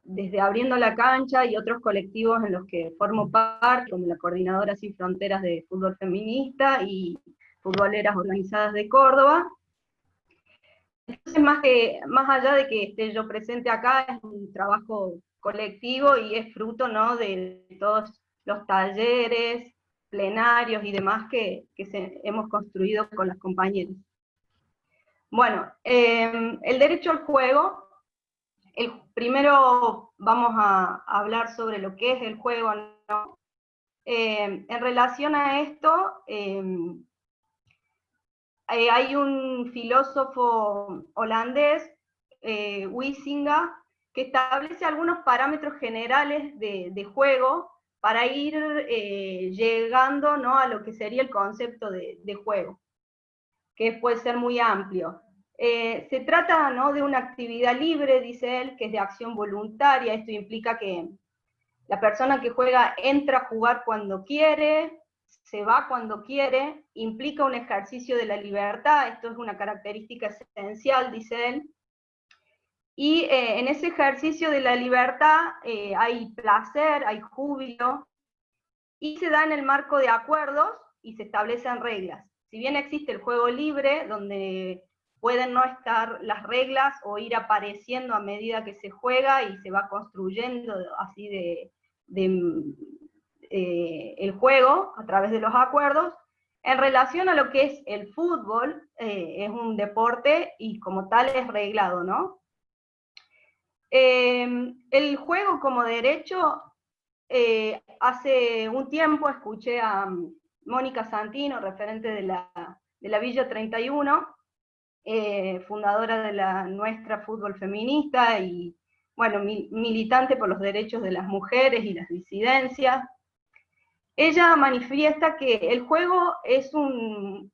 desde Abriendo la Cancha y otros colectivos en los que formo parte, como la Coordinadora Sin Fronteras de Fútbol Feminista y Futboleras Organizadas de Córdoba. Entonces, más allá de que esté yo presente acá, es un trabajo colectivo y es fruto, ¿no?, de todos los talleres, plenarios y demás que hemos construido con las compañeras. Bueno, el derecho al juego. Primero vamos a hablar sobre lo que es el juego, ¿no? En relación a esto, hay un filósofo holandés, Huizinga, que establece algunos parámetros generales de juego para ir llegando, ¿no?, a lo que sería el concepto de juego, que puede ser muy amplio. Se trata, ¿no?, de una actividad libre, dice él, que es de acción voluntaria. Esto implica que la persona que juega entra a jugar cuando quiere, se va cuando quiere, implica un ejercicio de la libertad. Esto es una característica esencial, dice él. Y en ese ejercicio de la libertad hay placer, hay júbilo, y se da en el marco de acuerdos y se establecen reglas. Si bien existe el juego libre, donde pueden no estar las reglas o ir apareciendo a medida que se juega y se va construyendo así el juego a través de los acuerdos, en relación a lo que es el fútbol, es un deporte y como tal es reglado, ¿no? El juego como derecho, hace un tiempo escuché a Mónica Santino, referente de la Villa 31, fundadora de la Nuestra Fútbol Feminista y, bueno, militante por los derechos de las mujeres y las disidencias. Ella manifiesta que el juego es un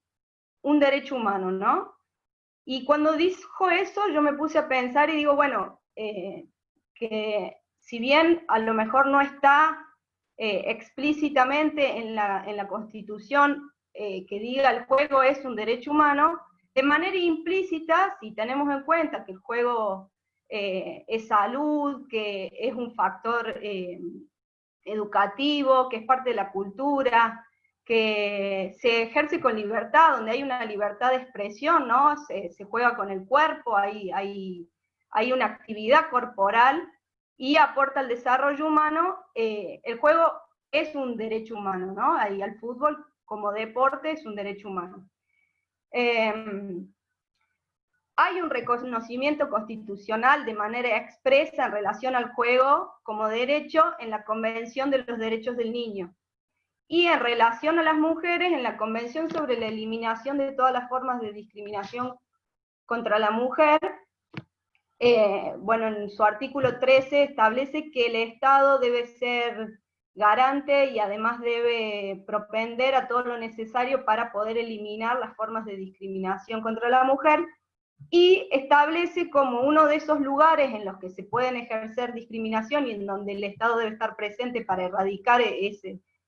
derecho humano, ¿no? Y cuando dijo eso, yo me puse a pensar y digo, bueno, que si bien a lo mejor no está explícitamente en la Constitución que diga el juego es un derecho humano, de manera implícita, si tenemos en cuenta que el juego es salud, que es un factor educativo, que es parte de la cultura, que se ejerce con libertad, donde hay una libertad de expresión, ¿no? Se juega con el cuerpo, hay una actividad corporal y aporta al desarrollo humano. El juego es un derecho humano, ¿no? Ahí el fútbol como deporte es un derecho humano. Hay un reconocimiento constitucional de manera expresa en relación al juego como derecho en la Convención de los Derechos del Niño. Y en relación a las mujeres, en la Convención sobre la Eliminación de todas las formas de discriminación contra la mujer, bueno, en su artículo 13 establece que el Estado debe ser garante y además debe propender a todo lo necesario para poder eliminar las formas de discriminación contra la mujer, y establece como uno de esos lugares en los que se pueden ejercer discriminación y en donde el Estado debe estar presente para erradicar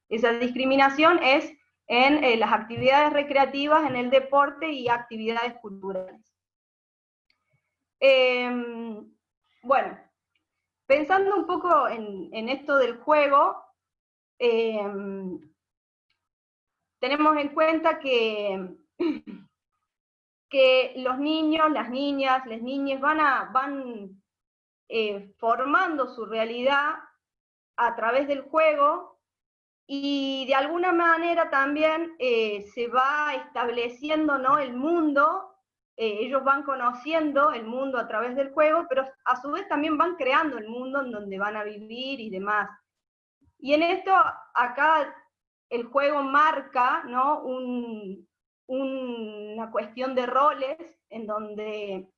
esa discriminación es en las actividades recreativas, en el deporte y actividades culturales. Bueno, pensando un poco en esto del juego, tenemos en cuenta que los niños, las niñas, las niñas van formando su realidad a través del juego, y de alguna manera también se va estableciendo, ¿no?, el mundo. Ellos van conociendo el mundo a través del juego, pero a su vez también van creando el mundo en donde van a vivir y demás. Y en esto, acá el juego marca, ¿no?, una cuestión de roles, en donde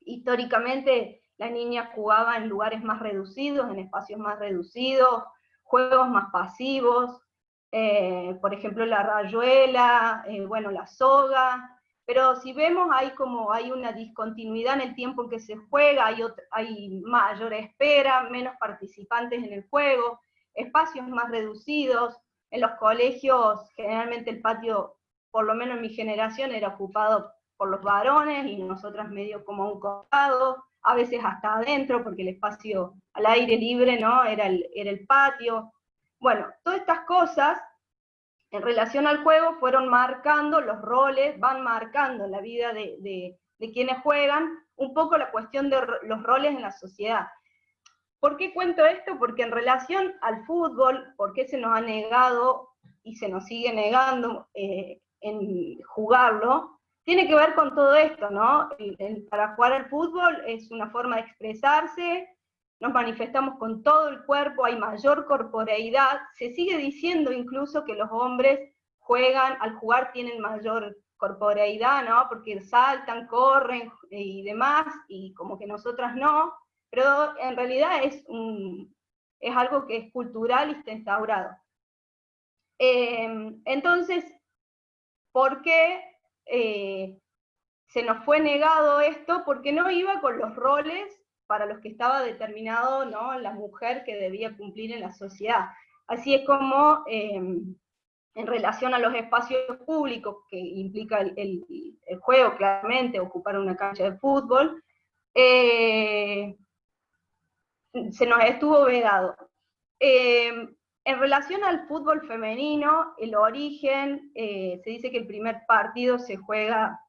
históricamente la niña jugaba en lugares más reducidos, en espacios más reducidos, juegos más pasivos, por ejemplo la rayuela, bueno, la soga. Pero si vemos, hay una discontinuidad en el tiempo en que se juega, hay mayor espera, menos participantes en el juego, espacios más reducidos. En los colegios, generalmente el patio, por lo menos en mi generación, era ocupado por los varones y nosotras medio como a un costado. a veces hasta adentro, porque el espacio al aire libre, ¿no? Era el patio. Bueno, todas estas cosas en relación al juego fueron marcando los roles, van marcando la vida de quienes juegan, un poco la cuestión de los roles en la sociedad. ¿Por qué cuento esto? Porque en relación al fútbol, ¿por qué se nos ha negado y se nos sigue negando en jugarlo? Tiene que ver con todo esto, ¿no? Para jugar al fútbol es una forma de expresarse, nos manifestamos con todo el cuerpo, hay mayor corporeidad, se sigue diciendo incluso que los hombres juegan, al jugar tienen mayor corporeidad, ¿no? Porque saltan, corren y demás, y como que nosotras no, pero en realidad es algo que es cultural y está instaurado. Entonces, ¿por qué se nos fue negado esto? Porque no iba con los roles para los que estaba determinado, ¿no?, la mujer que debía cumplir en la sociedad. Así es como, en relación a los espacios públicos, que implica el juego, claramente, ocupar una cancha de fútbol, se nos estuvo vedado. En relación al fútbol femenino, el origen, se dice que el primer partido se juega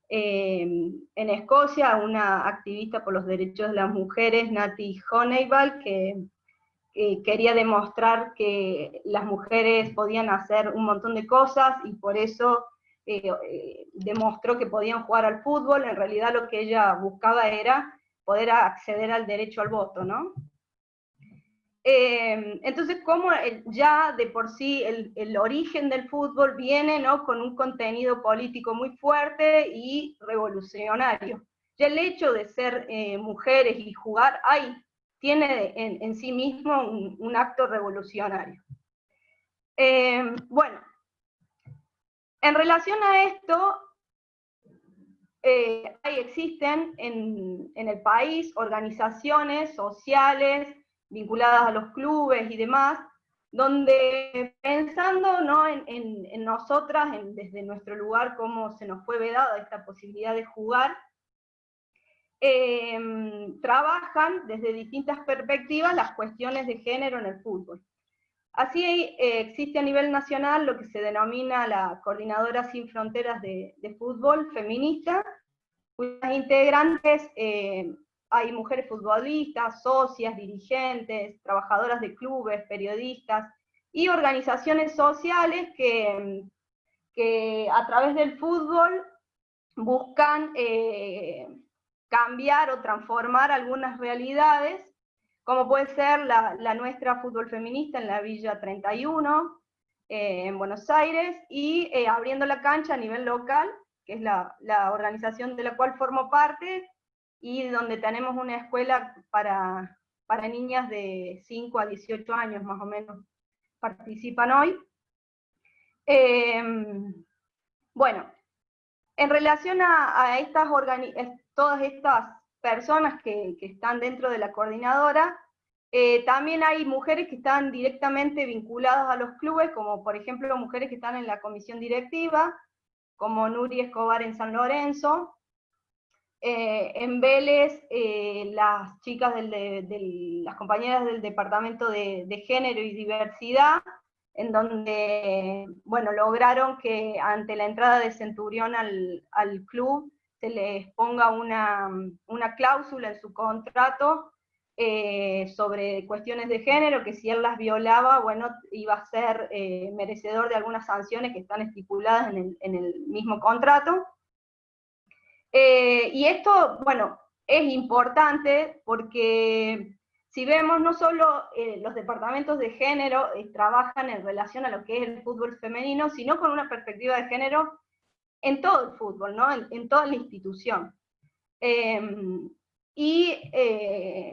en Escocia, una activista por los derechos de las mujeres, Nati Honeyball, que quería demostrar que las mujeres podían hacer un montón de cosas y por eso demostró que podían jugar al fútbol. En realidad lo que ella buscaba era poder acceder al derecho al voto, ¿no? Entonces, como ya de por sí el origen del fútbol viene, ¿no?, con un contenido político muy fuerte y revolucionario. Ya el hecho de ser mujeres y jugar ahí tiene en sí mismo un acto revolucionario. Bueno, en relación a esto, existen en el país organizaciones sociales vinculadas a los clubes y demás, donde pensando, ¿no?, en nosotras, desde nuestro lugar, cómo se nos fue vedada esta posibilidad de jugar, trabajan desde distintas perspectivas las cuestiones de género en el fútbol. Así existe a nivel nacional lo que se denomina la Coordinadora Sin Fronteras de Fútbol Feminista, cuyas integrantes hay mujeres futbolistas, socias, dirigentes, trabajadoras de clubes, periodistas y organizaciones sociales que a través del fútbol buscan cambiar o transformar algunas realidades, como puede ser la nuestra Fútbol Feminista en la Villa 31, en Buenos Aires, y Abriendo la Cancha a nivel local, que es la organización de la cual formo parte, y donde tenemos una escuela para niñas de 5 a 18 años más o menos participan hoy. Bueno, en relación a todas estas personas que están dentro de la coordinadora, también hay mujeres que están directamente vinculadas a los clubes, como por ejemplo mujeres que están en la comisión directiva, como Nuri Escobar en San Lorenzo. En Vélez, las chicas las compañeras del Departamento de Género y Diversidad, en donde, bueno, lograron que ante la entrada de Centurión al club se les ponga una cláusula en su contrato sobre cuestiones de género, que si él las violaba, bueno, iba a ser merecedor de algunas sanciones que están estipuladas en el mismo contrato. Y esto, bueno, es importante porque si vemos, no solo los departamentos de género trabajan en relación a lo que es el fútbol femenino, sino con una perspectiva de género en todo el fútbol, ¿no?, en toda la institución.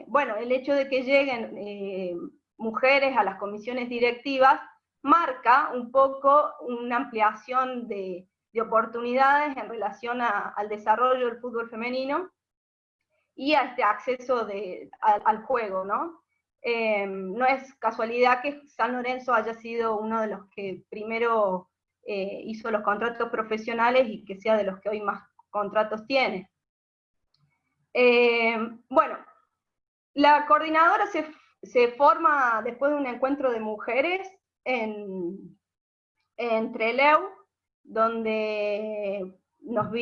Bueno, el hecho de que lleguen mujeres a las comisiones directivas marca un poco una ampliación de oportunidades en relación al desarrollo del fútbol femenino y a este acceso al juego, ¿no? No es casualidad que San Lorenzo haya sido uno de los que primero hizo los contratos profesionales y que sea de los que hoy más contratos tiene. Bueno, la coordinadora se forma después de un encuentro de mujeres en Trelew, donde nos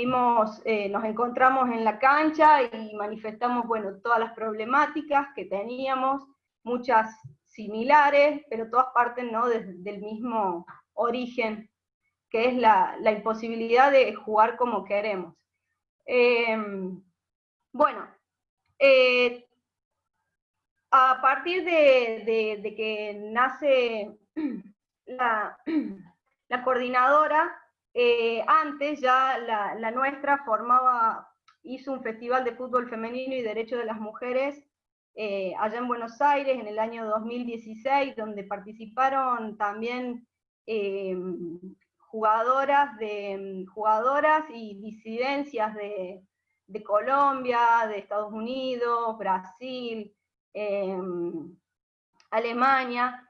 encontramos en la cancha y manifestamos, bueno, todas las problemáticas que teníamos, muchas similares, pero todas parten, ¿no?, del mismo origen, que es la imposibilidad de jugar como queremos. Bueno, a partir de que nace la coordinadora, antes ya la nuestra hizo un festival de fútbol femenino y derechos de las mujeres allá en Buenos Aires en el año 2016, donde participaron también jugadoras y disidencias de Colombia, de Estados Unidos, Brasil, Alemania.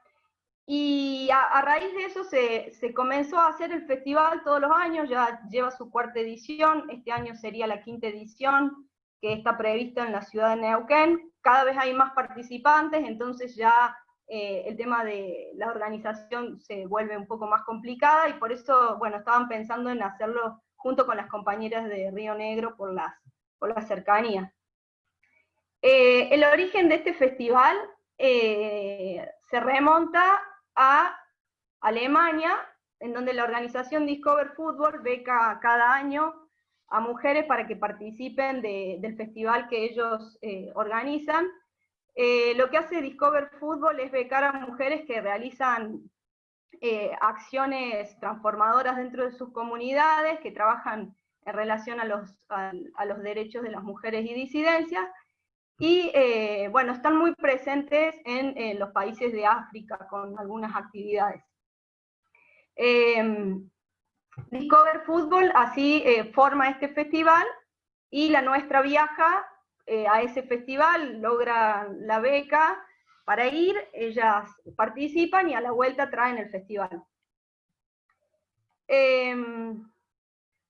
Y a raíz de eso se comenzó a hacer el festival todos los años, ya lleva su cuarta edición, este año sería la quinta edición, que está prevista en la ciudad de Neuquén. Cada vez hay más participantes, entonces ya el tema de la organización se vuelve un poco más complicada, y por eso, bueno, estaban pensando en hacerlo junto con las compañeras de Río Negro por las cercanías. El origen de este festival se remonta a Alemania, en donde la organización Discover Football beca cada año a mujeres para que participen del festival que ellos organizan. Lo que hace Discover Football es becar a mujeres que realizan acciones transformadoras dentro de sus comunidades, que trabajan en relación a los derechos de las mujeres y disidencias, y bueno, están muy presentes en los países de África con algunas actividades. Discover Football así forma este festival, y la nuestra viaja a ese festival, logra la beca para ir, ellas participan y a la vuelta traen el festival.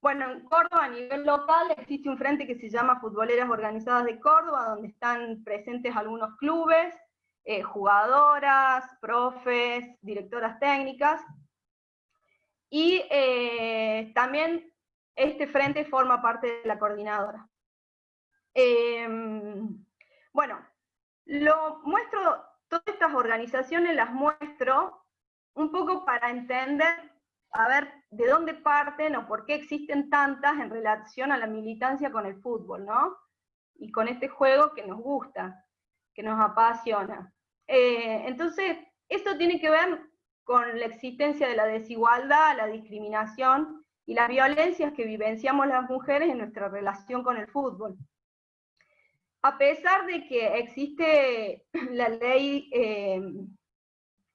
Bueno, en Córdoba, a nivel local, existe un frente que se llama Futboleras Organizadas de Córdoba, donde están presentes algunos clubes, jugadoras, profes, directoras técnicas, y también este frente forma parte de la coordinadora. Bueno, todas estas organizaciones las muestro un poco para entender, a ver, de dónde parten o por qué existen tantas en relación a la militancia con el fútbol, ¿no? Y con este juego que nos gusta, que nos apasiona. Entonces, esto tiene que ver con la existencia de la desigualdad, la discriminación y las violencias que vivenciamos las mujeres en nuestra relación con el fútbol. A pesar de que existe la ley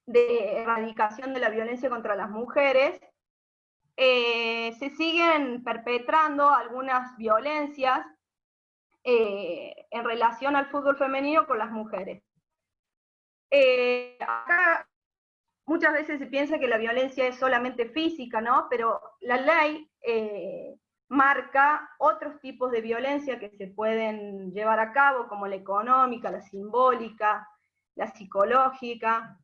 de erradicación de la violencia contra las mujeres, se siguen perpetrando algunas violencias en relación al fútbol femenino con las mujeres. Acá muchas veces se piensa que la violencia es solamente física, ¿no? Pero la ley marca otros tipos de violencia que se pueden llevar a cabo, como la económica, la simbólica, la psicológica.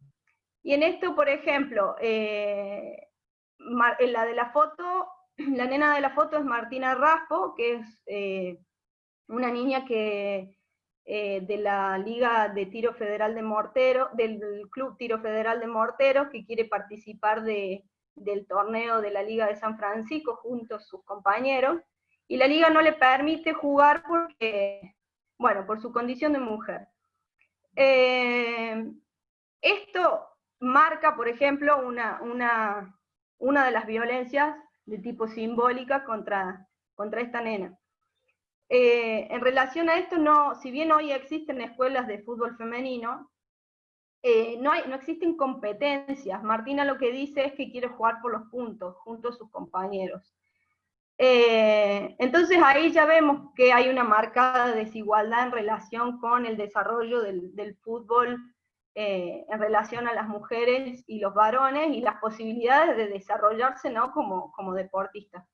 Y en esto, por ejemplo, la de la foto, la nena de la foto es Martina Raspo, que es una niña que de la Liga de Tiro Federal de Morteros, del Club Tiro Federal de Morteros, que quiere participar del torneo de la Liga de San Francisco junto a sus compañeros, y la Liga no le permite jugar porque, bueno, por su condición de mujer. Esto marca, por ejemplo, una de las violencias de tipo simbólica contra esta nena. En relación a esto, si bien hoy existen escuelas de fútbol femenino, no existen competencias. Martina lo que dice es que quiere jugar por los puntos, junto a sus compañeros. Entonces ahí ya vemos que hay una marcada desigualdad en relación con el desarrollo del fútbol en relación a las mujeres y los varones, y las posibilidades de desarrollarse, ¿no?, como deportistas.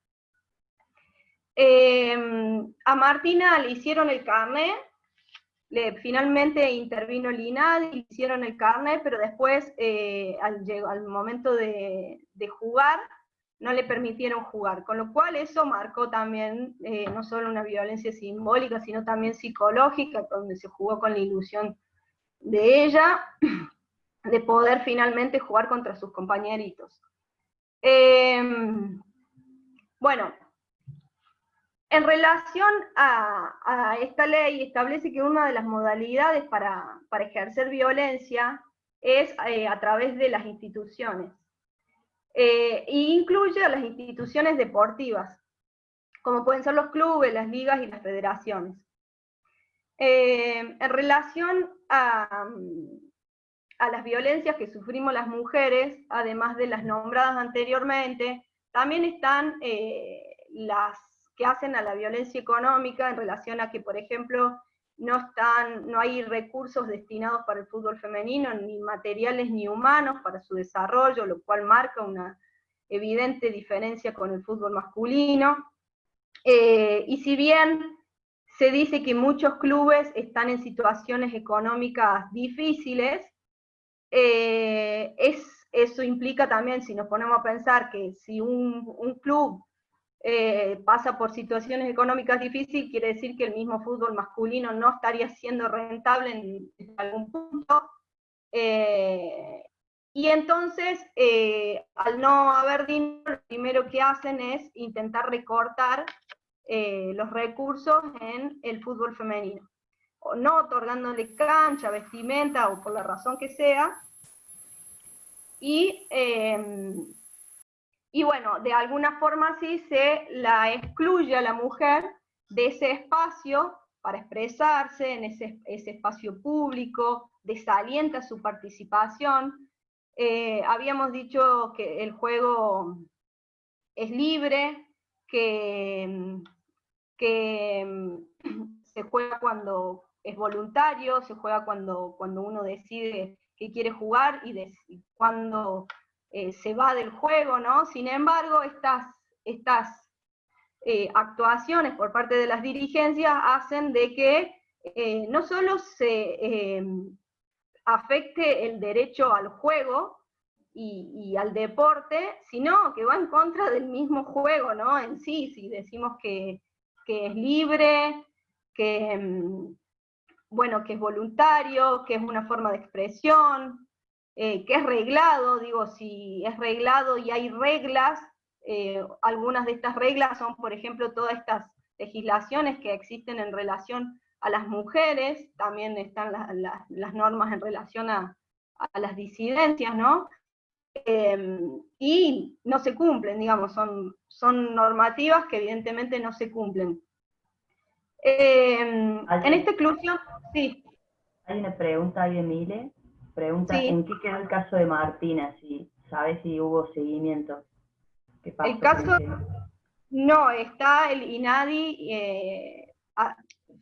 A Martina le hicieron el carnet, finalmente intervino el INADI, le hicieron el carnet, pero después, al momento de jugar, no le permitieron jugar, con lo cual eso marcó también no solo una violencia simbólica, sino también psicológica, donde se jugó con la ilusión de ella, de poder finalmente jugar contra sus compañeritos. Bueno, en relación a esta ley, establece que una de las modalidades para ejercer violencia es a través de las instituciones. E incluye a las instituciones deportivas, como pueden ser los clubes, las ligas y las federaciones. En relación a las violencias que sufrimos las mujeres, además de las nombradas anteriormente, también están las que hacen a la violencia económica en relación a que, por ejemplo, no hay recursos destinados para el fútbol femenino, ni materiales ni humanos para su desarrollo, lo cual marca una evidente diferencia con el fútbol masculino. Y si bien se dice que muchos clubes están en situaciones económicas difíciles, eso implica también, si nos ponemos a pensar que si un club pasa por situaciones económicas difíciles, quiere decir que el mismo fútbol masculino no estaría siendo rentable en algún punto. Y entonces, al no haber dinero, lo primero que hacen es intentar recortar los recursos en el fútbol femenino, o no otorgándole cancha, vestimenta, o por la razón que sea, y bueno, de alguna forma sí se la excluye a la mujer de ese espacio para expresarse, en ese espacio público, desalienta su participación. Habíamos dicho que el juego es libre, que se juega cuando es voluntario, se juega cuando uno decide que quiere jugar y cuando se va del juego, ¿no? Sin embargo, estas actuaciones por parte de las dirigencias hacen de que no solo se afecte el derecho al juego y al deporte, sino que va en contra del mismo juego, ¿no? En sí, si decimos que es libre, que, bueno, que es voluntario, que es una forma de expresión, que es reglado, digo, si es reglado y hay reglas, algunas de estas reglas son, por ejemplo, todas estas legislaciones que existen en relación a las mujeres, también están las normas en relación a las disidencias, ¿no? Y no se cumplen, digamos, son normativas que evidentemente no se cumplen. En esta inclusión, sí. Hay una pregunta ahí, Emile. Pregunta, Sí. ¿en qué quedó el caso de Martina? Si sabes si hubo seguimiento. ¿Qué pasó El caso, con ese? no, está el INADI,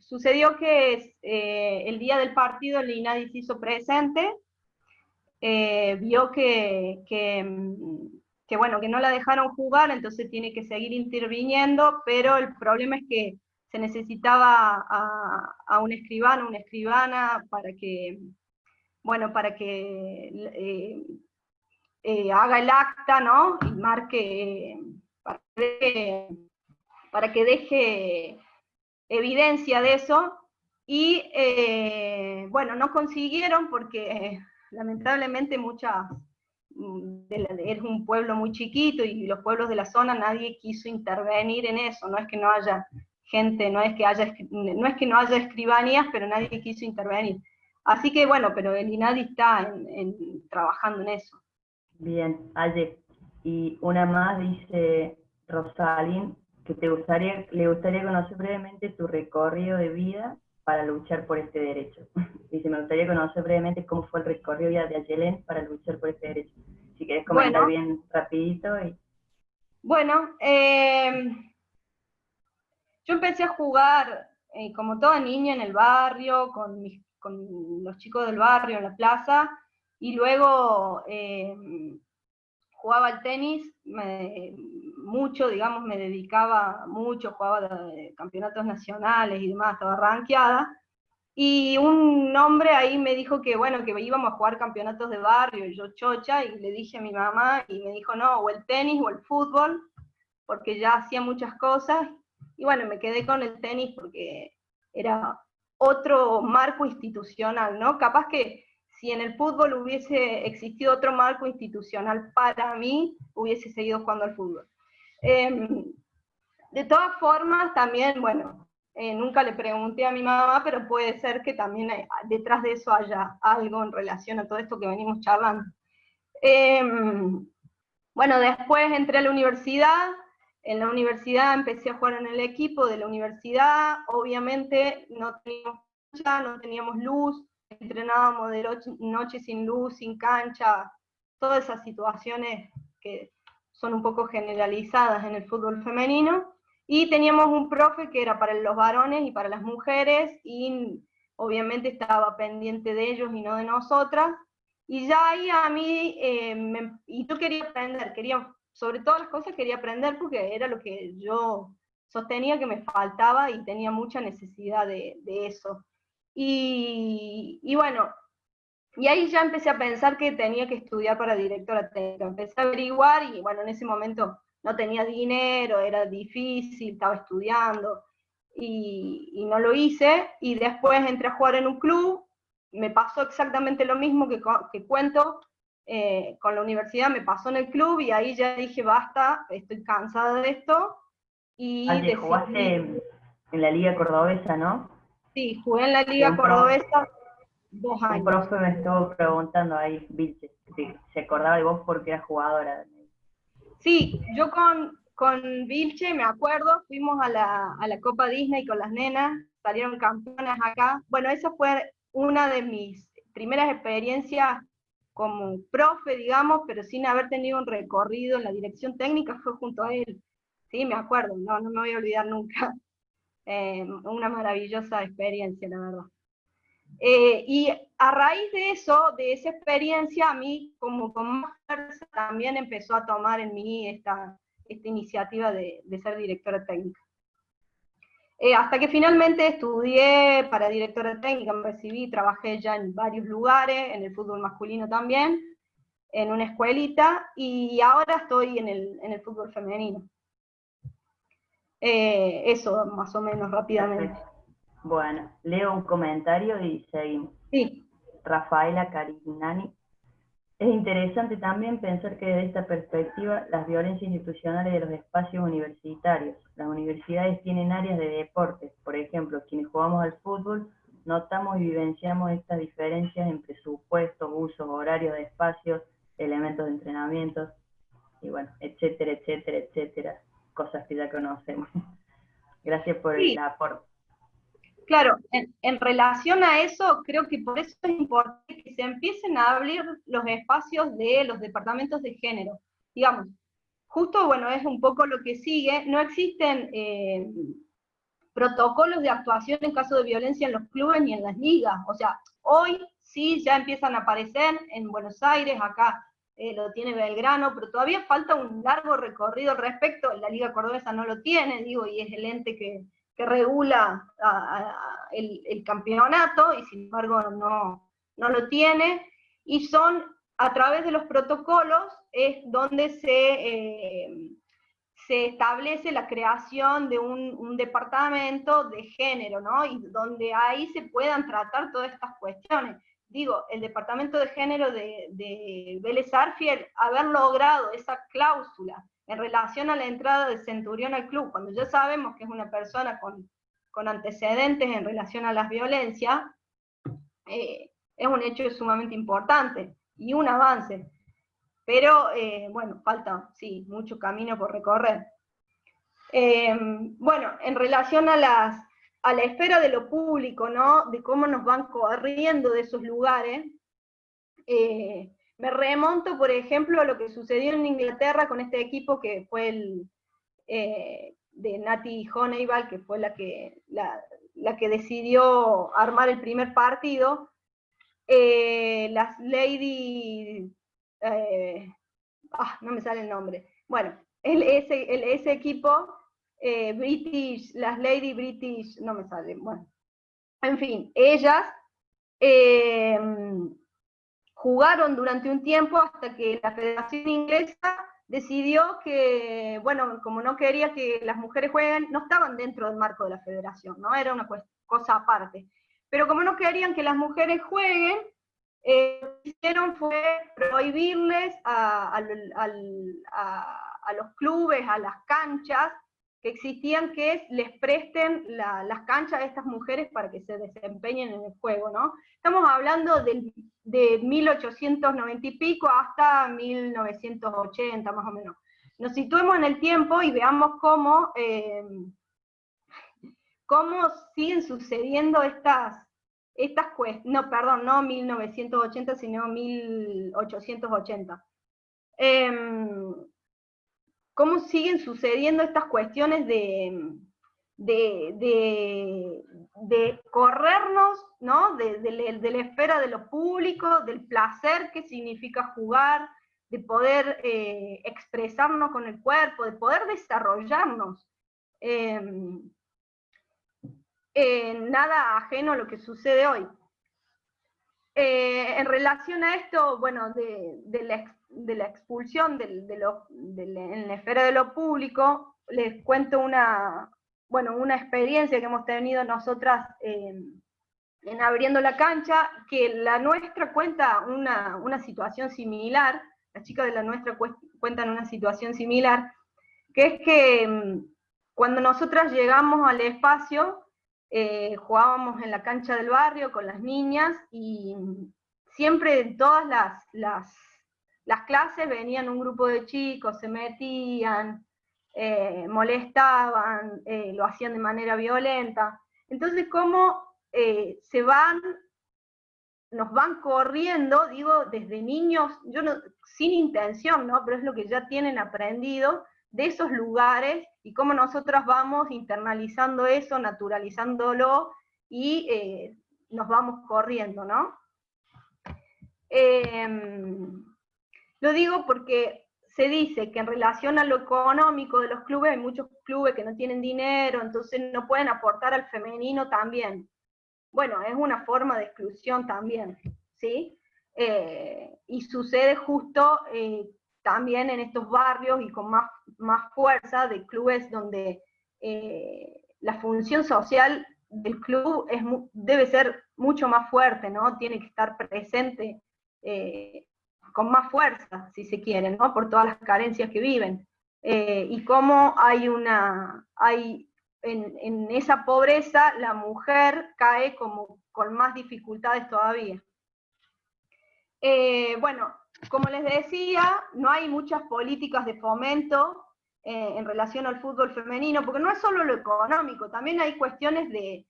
sucedió que el día del partido el INADI se hizo presente, vio bueno, que no la dejaron jugar, entonces tiene que seguir interviniendo, pero el problema es que se necesitaba a un escribano, una escribana, para que, bueno, para que haga el acta, ¿no? Y marque, para que deje evidencia de eso, y bueno, no consiguieron porque lamentablemente es un pueblo muy chiquito y los pueblos de la zona nadie quiso intervenir en eso, no es que no haya gente, no es que no haya escribanías, pero nadie quiso intervenir. Así que bueno, pero el INADI está trabajando en eso. Bien, Aye. Y una más dice Rosalín, que le gustaría conocer brevemente tu recorrido de vida para luchar por este derecho. Dice, me gustaría conocer brevemente cómo fue el recorrido de Ayelén para luchar por este derecho. Si querés comentar Bueno, bien rapidito. bueno, yo empecé a jugar como toda niña en el barrio, con los chicos del barrio en la plaza, y luego jugaba al tenis mucho, digamos, me dedicaba mucho, jugaba campeonatos nacionales y demás, estaba rankeada, y un hombre ahí me dijo que, bueno, que íbamos a jugar campeonatos de barrio, y yo chocha, y le dije a mi mamá, y me dijo, no, o el tenis o el fútbol, porque ya hacía muchas cosas, y bueno, me quedé con el tenis porque era otro marco institucional, ¿no? Capaz que si en el fútbol hubiese existido otro marco institucional para mí, hubiese seguido jugando al fútbol. De todas formas, también, bueno, nunca le pregunté a mi mamá, pero puede ser que también detrás de eso haya algo en relación a todo esto que venimos charlando. Bueno, después entré a la universidad, en la universidad empecé a jugar en el equipo de la universidad, obviamente no teníamos cancha, no teníamos luz, entrenábamos de noche sin luz, sin cancha, todas esas situaciones que son un poco generalizadas en el fútbol femenino, y teníamos un profe que era para los varones y para las mujeres, y obviamente estaba pendiente de ellos y no de nosotras, y ya ahí a mí, y yo quería aprender, sobre todas las cosas quería aprender porque era lo que yo sostenía que me faltaba y tenía mucha necesidad de eso. Y bueno, y ahí ya empecé a pensar que tenía que estudiar para directora técnica. Empecé a averiguar y bueno, en ese momento no tenía dinero, era difícil, estaba estudiando y no lo hice. Y después entré a jugar en un club, me pasó exactamente lo mismo que cuento con la universidad, me pasó en el club y ahí ya dije basta, estoy cansada de esto. Y Antes jugaste decidí, en la Liga Cordobesa, ¿no? sí, jugué en la Que Liga Cordobesa 2 un años. profe me estuvo preguntando ahí, Vilche, si se acordaba de vos porque eras jugadora. Sí, yo con Vilche, me acuerdo, fuimos a la Copa Disney con las nenas, salieron campeonas acá. Bueno, esa fue una de mis primeras experiencias como profe, digamos, pero sin haber tenido un recorrido en la dirección técnica, fue junto a él. Sí, me acuerdo, no me voy a olvidar nunca. Una maravillosa experiencia, la verdad. Y a raíz de eso, de esa experiencia, a mí como con más fuerza también empezó a tomar en mí esta iniciativa de ser directora técnica. Hasta que finalmente estudié para directora técnica, me recibí, trabajé ya en varios lugares, en el fútbol masculino también, en una escuelita, y ahora estoy en el fútbol femenino. Eso más o menos rápidamente. Perfecto. Bueno, leo un comentario y seguimos. Sí. Rafaela Carignani. Es interesante también pensar que desde esta perspectiva las violencias institucionales de los espacios universitarios. Las universidades tienen áreas de deportes, por ejemplo, quienes jugamos al fútbol notamos y vivenciamos estas diferencias en presupuestos, usos, horarios de espacios, elementos de entrenamiento, y bueno, etcétera, etcétera, etcétera, cosas que ya conocemos. Gracias por el Sí. aporte. Claro, en relación a eso, creo que por eso es importante que se empiecen a abrir los espacios de los departamentos de género. Digamos, justo, bueno, es un poco lo que sigue, no existen protocolos de actuación en caso de violencia en los clubes ni en las ligas. O sea, hoy sí ya empiezan a aparecer en Buenos Aires, acá lo tiene Belgrano, pero todavía falta un largo recorrido al respecto. La Liga Cordobesa no lo tiene, digo, y es el ente que regula el campeonato, y sin embargo no lo tiene, y son a través de los protocolos es donde se establece la creación de un departamento de género, ¿no? Y donde ahí se puedan tratar todas estas cuestiones. Digo, el departamento de género de Vélez Arfiel, haber logrado esa cláusula en relación a la entrada de Centurión al club, cuando ya sabemos que es una persona con antecedentes en relación a las violencias, es un hecho sumamente importante y un avance. Pero bueno, falta, sí, mucho camino por recorrer. Bueno, en relación a la esfera de lo público, ¿no? De cómo nos van corriendo de esos lugares, me remonto, por ejemplo, a lo que sucedió en Inglaterra con este equipo que fue de Nati Honeyball, que fue la que decidió armar el primer partido. Las Lady... no me sale el nombre. Bueno, ese equipo, British, las Lady British, no me sale, bueno, en fin, ellas jugaron durante un tiempo hasta que la Federación Inglesa decidió que, bueno, como no quería que las mujeres jueguen, no estaban dentro del marco de la federación, ¿no? Era una cosa aparte. Pero como no querían que las mujeres jueguen, lo que hicieron fue prohibirles a los clubes, a las canchas que existían, que les presten las canchas a estas mujeres para que se desempeñen en el juego, ¿no? Estamos hablando de 1890 y pico hasta 1980, más o menos. Nos situemos en el tiempo y veamos cómo siguen sucediendo estas cuestiones, no, perdón, no 1980, sino 1880. Cómo siguen sucediendo estas cuestiones de corrernos, ¿no? de la esfera de lo público, del placer que significa jugar, de poder expresarnos con el cuerpo, de poder desarrollarnos. Nada ajeno a lo que sucede hoy. En relación a esto, bueno, de la expulsión en la esfera de lo público, les cuento una experiencia que hemos tenido nosotras en Abriendo la Cancha, que la nuestra cuenta una situación similar, las chicas de la nuestra cuentan una situación similar, que es que cuando nosotras llegamos al espacio, jugábamos en la cancha del barrio con las niñas y siempre en todas las clases venían un grupo de chicos, se metían, molestaban, lo hacían de manera violenta. Entonces, ¿cómo nos van corriendo, digo, desde niños, sin intención, ¿no? Pero es lo que ya tienen aprendido, de esos lugares y cómo nosotras vamos internalizando eso, naturalizándolo y nos vamos corriendo, ¿no? Lo digo porque se dice que en relación a lo económico de los clubes, hay muchos clubes que no tienen dinero, entonces no pueden aportar al femenino también. Bueno, es una forma de exclusión también, ¿sí? Y sucede justo también en estos barrios y con más fuerza de clubes donde la función social del club debe ser mucho más fuerte, ¿no? Tiene que estar presente con más fuerza, si se quiere, ¿no? Por todas las carencias que viven. Y cómo en esa pobreza la mujer cae con más dificultades todavía. Bueno, como les decía, no hay muchas políticas de fomento en relación al fútbol femenino, porque no es solo lo económico, también hay cuestiones de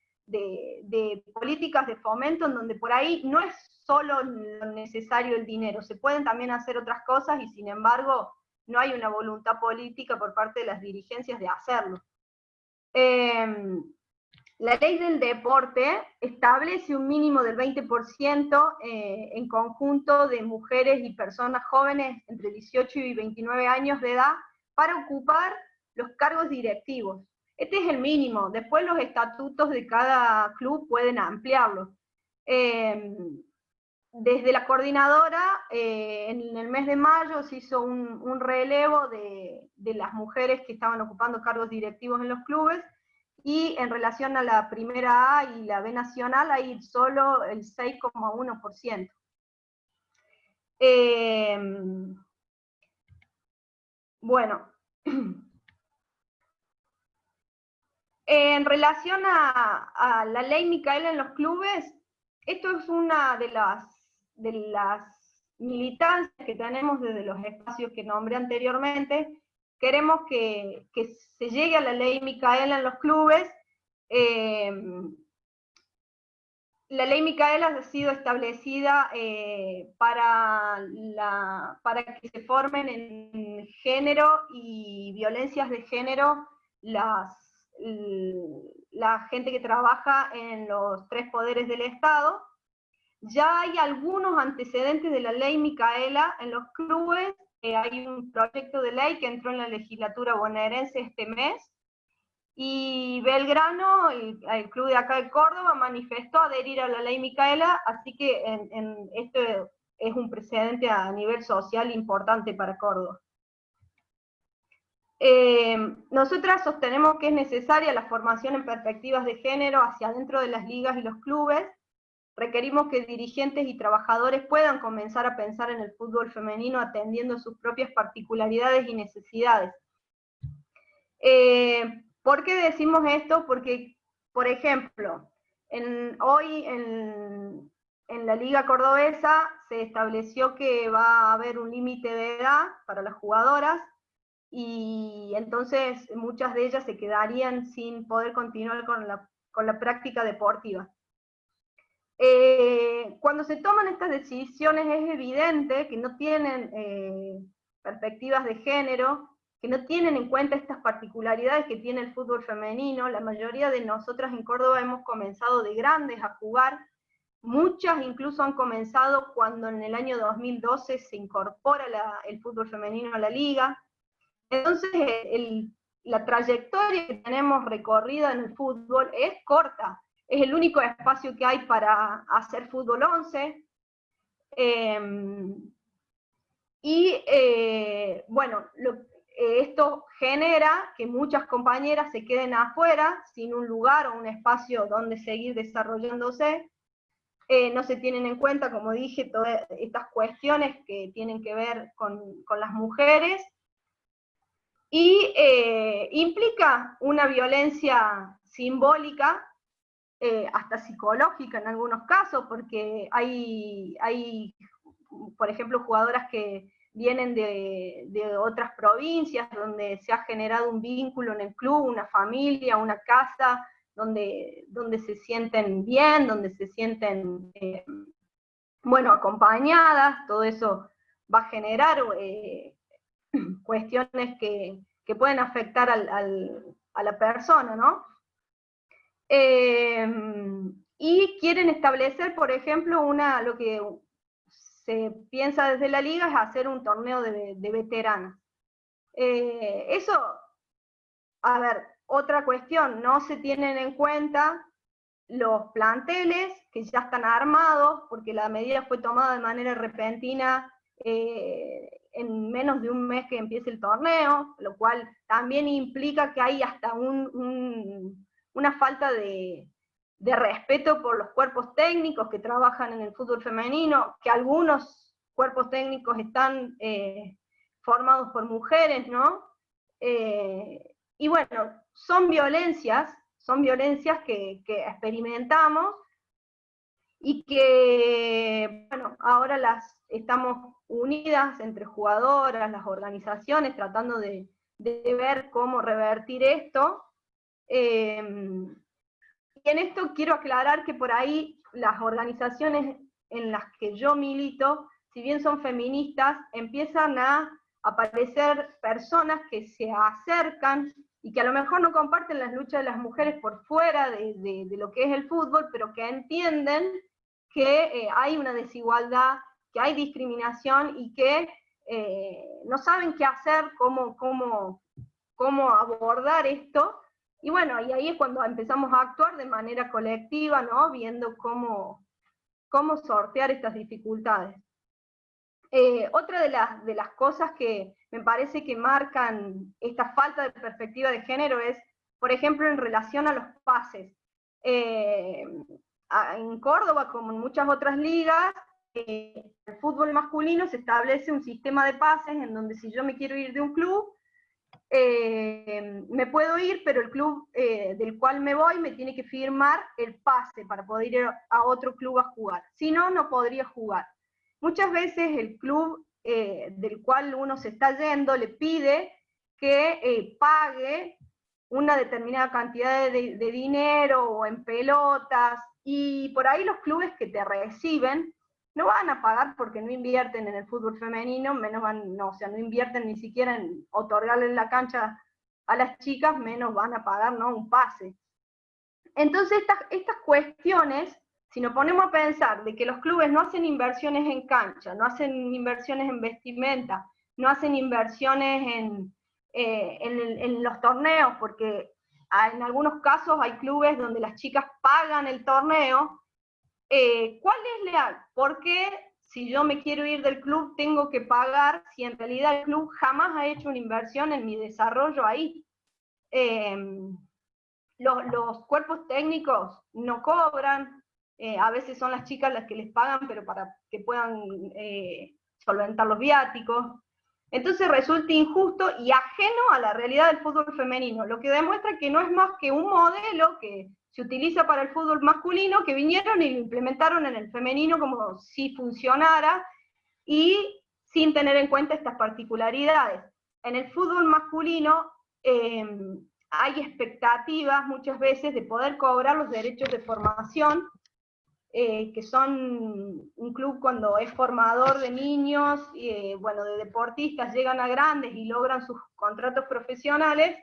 políticas de fomento en donde por ahí no es solo lo necesario el dinero, se pueden también hacer otras cosas y sin embargo no hay una voluntad política por parte de las dirigencias de hacerlo. La ley del deporte establece un mínimo del 20% en conjunto de mujeres y personas jóvenes entre 18 y 29 años de edad para ocupar los cargos directivos. Este es el mínimo, después los estatutos de cada club pueden ampliarlo. Desde la coordinadora, en el mes de mayo se hizo un relevo de las mujeres que estaban ocupando cargos directivos en los clubes, y en relación a la primera A y la B nacional hay solo el 6,1%. Bueno, en relación a la ley Micaela en los clubes, esto es una de las militancias que tenemos desde los espacios que nombré anteriormente. Queremos que se llegue a la ley Micaela en los clubes. La ley Micaela ha sido establecida para que se formen en género y violencias de género la gente que trabaja en los 3 poderes del Estado. Ya hay algunos antecedentes de la ley Micaela en los clubes hay un proyecto de ley que entró en la legislatura bonaerense este mes, y Belgrano, el club de acá de Córdoba, manifestó adherir a la ley Micaela, así que esto es un precedente a nivel social importante para Córdoba. Nosotras sostenemos que es necesaria la formación en perspectivas de género hacia adentro de las ligas y los clubes. Requerimos que dirigentes y trabajadores puedan comenzar a pensar en el fútbol femenino atendiendo sus propias particularidades y necesidades. ¿Por qué decimos esto? Porque, por ejemplo, hoy en la Liga Cordobesa se estableció que va a haber un límite de edad para las jugadoras, y entonces muchas de ellas se quedarían sin poder continuar con la práctica deportiva. Cuando se toman estas decisiones es evidente que no tienen perspectivas de género, que no tienen en cuenta estas particularidades que tiene el fútbol femenino. La mayoría de nosotras en Córdoba hemos comenzado de grandes a jugar, muchas incluso han comenzado cuando en el año 2012 se incorpora el fútbol femenino a la liga. Entonces la trayectoria que tenemos recorrida en el fútbol es corta, es el único espacio que hay para hacer fútbol 11, bueno, esto genera que muchas compañeras se queden afuera, sin un lugar o un espacio donde seguir desarrollándose. No se tienen en cuenta, como dije, todas estas cuestiones que tienen que ver con las mujeres, y implica una violencia simbólica, hasta psicológica en algunos casos, porque hay por ejemplo, jugadoras que vienen de otras provincias, donde se ha generado un vínculo en el club, una familia, una casa, donde se sienten bien, donde se sienten, bueno, acompañadas. Todo eso va a generar cuestiones que pueden afectar a la persona, ¿no? Y quieren establecer, por ejemplo, lo que se piensa desde la liga es hacer un torneo de veteranas. Eso, a ver, otra cuestión, no se tienen en cuenta los planteles que ya están armados, porque la medida fue tomada de manera repentina, en menos de un mes que empiece el torneo, lo cual también implica que hay hasta una falta de respeto por los cuerpos técnicos que trabajan en el fútbol femenino, que algunos cuerpos técnicos están formados por mujeres, ¿no? Y bueno, son violencias que experimentamos, y que, bueno, ahora estamos unidas entre jugadoras, las organizaciones, tratando de ver cómo revertir esto. Y en esto quiero aclarar que por ahí las organizaciones en las que yo milito, si bien son feministas, empiezan a aparecer personas que se acercan y que a lo mejor no comparten las luchas de las mujeres por fuera de lo que es el fútbol, pero que entienden que hay una desigualdad, que hay discriminación, y que no saben qué hacer, cómo abordar esto. Y bueno, y ahí es cuando empezamos a actuar de manera colectiva, ¿no? Viendo cómo sortear estas dificultades. Otra de las cosas que me parece que marcan esta falta de perspectiva de género es, por ejemplo, en relación a los pases. En Córdoba, como en muchas otras ligas, el fútbol masculino se establece un sistema de pases en donde si yo me quiero ir de un club, me puedo ir, pero el club del cual me voy me tiene que firmar el pase para poder ir a otro club a jugar. Si no, no podría jugar. Muchas veces el club del cual uno se está yendo le pide que pague una determinada cantidad de dinero o en pelotas, y por ahí los clubes que te reciben no van a pagar porque no invierten en el fútbol femenino, no invierten ni siquiera en otorgarle la cancha a las chicas, menos van a pagar, ¿no?, un pase. Entonces estas cuestiones, si nos ponemos a pensar de que los clubes no hacen inversiones en cancha, no hacen inversiones en vestimenta, no hacen inversiones en los torneos, porque en algunos casos hay clubes donde las chicas pagan el torneo. ¿Cuál es por qué si yo me quiero ir del club tengo que pagar si en realidad el club jamás ha hecho una inversión en mi desarrollo ahí? Los cuerpos técnicos no cobran, a veces son las chicas las que les pagan, pero para que puedan solventar los viáticos. Entonces resulta injusto y ajeno a la realidad del fútbol femenino, lo que demuestra que no es más que un modelo que se utiliza para el fútbol masculino, que vinieron y lo implementaron en el femenino como si funcionara, y sin tener en cuenta estas particularidades. En el fútbol masculino hay expectativas muchas veces de poder cobrar los derechos de formación, que son un club cuando es formador de niños, bueno, de deportistas, llegan a grandes y logran sus contratos profesionales.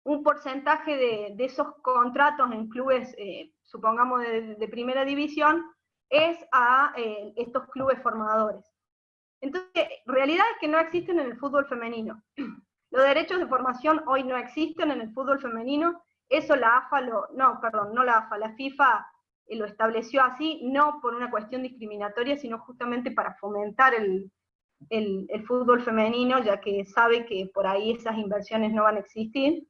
Un porcentaje de esos contratos en clubes, supongamos de primera división, es a estos clubes formadores. Entonces, realidades que no existen en el fútbol femenino. Los derechos de formación hoy no existen en el fútbol femenino, eso la AFA la FIFA lo estableció así, no por una cuestión discriminatoria, sino justamente para fomentar el fútbol femenino, ya que sabe que por ahí esas inversiones no van a existir.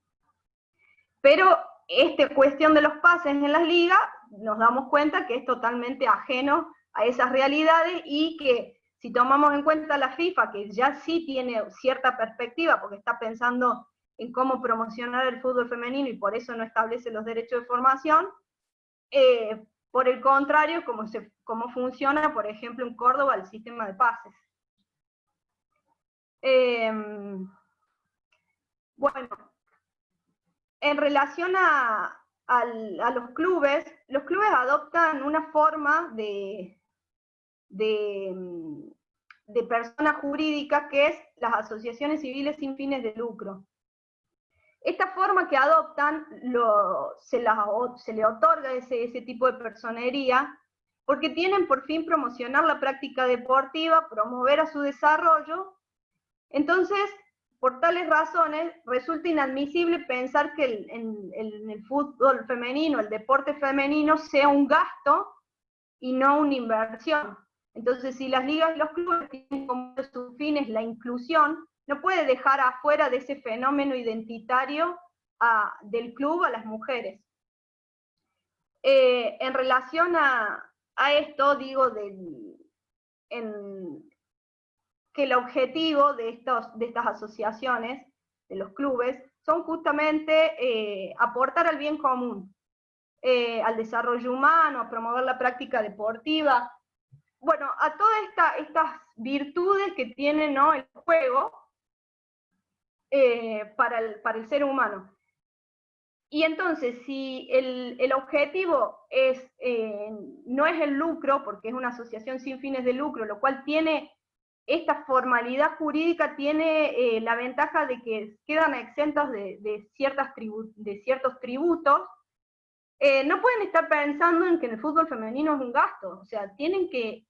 Pero esta cuestión de los pases en las ligas, nos damos cuenta que es totalmente ajeno a esas realidades, y que si tomamos en cuenta la FIFA, que ya sí tiene cierta perspectiva, porque está pensando en cómo promocionar el fútbol femenino y por eso no establece los derechos de formación, por el contrario, cómo funciona, por ejemplo, en Córdoba el sistema de pases. Bueno, en relación a los clubes adoptan una forma de persona jurídica que es las asociaciones civiles sin fines de lucro. Esta forma que adoptan se le otorga ese tipo de personería porque tienen por fin promocionar la práctica deportiva, promover a su desarrollo. Entonces, por tales razones, resulta inadmisible pensar que en el fútbol femenino, el deporte femenino, sea un gasto y no una inversión. Entonces, si las ligas y los clubes tienen como sus fines la inclusión, no puede dejar afuera de ese fenómeno identitario del club a las mujeres. En relación a esto, digo que el objetivo de estas asociaciones, de los clubes, son justamente aportar al bien común, al desarrollo humano, a promover la práctica deportiva, bueno, a todas estas virtudes que tiene, ¿no?, el juego para el ser humano. Y entonces, si el objetivo no es el lucro, porque es una asociación sin fines de lucro, lo cual tiene esta formalidad jurídica, tiene la ventaja de que quedan exentas de ciertos tributos, no pueden estar pensando en que en el fútbol femenino es un gasto, o sea, tienen que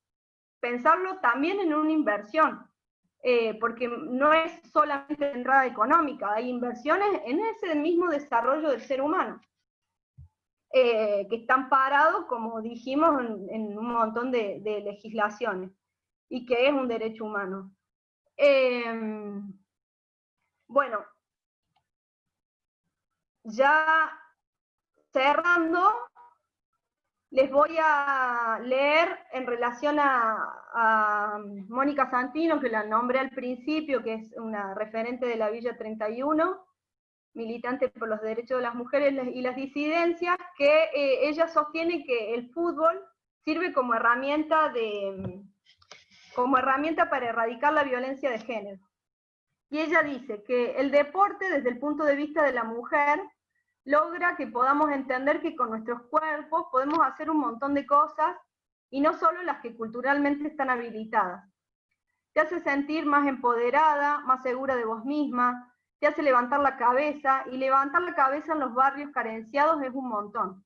pensarlo también en una inversión, porque no es solamente entrada económica, hay inversiones en ese mismo desarrollo del ser humano, que están parados, como dijimos, en un montón de legislaciones, y que es un derecho humano. Bueno, ya cerrando, les voy a leer en relación a Mónica Santino, que la nombré al principio, que es una referente de la Villa 31, militante por los derechos de las mujeres y las disidencias, que ella sostiene que el fútbol sirve como herramienta para erradicar la violencia de género. Y ella dice que el deporte, desde el punto de vista de la mujer, logra que podamos entender que con nuestros cuerpos podemos hacer un montón de cosas, y no solo las que culturalmente están habilitadas. Te hace sentir más empoderada, más segura de vos misma, te hace levantar la cabeza, y levantar la cabeza en los barrios carenciados es un montón.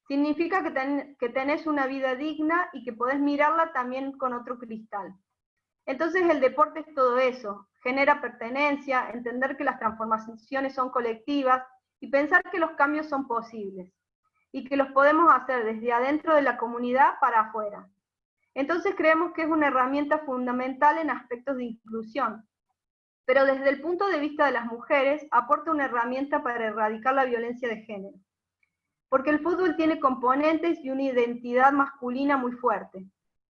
Significa que tenés una vida digna y que podés mirarla también con otro cristal. Entonces el deporte es todo eso, genera pertenencia, entender que las transformaciones son colectivas y pensar que los cambios son posibles y que los podemos hacer desde adentro de la comunidad para afuera. Entonces creemos que es una herramienta fundamental en aspectos de inclusión, pero desde el punto de vista de las mujeres aporta una herramienta para erradicar la violencia de género. Porque el fútbol tiene componentes y una identidad masculina muy fuerte.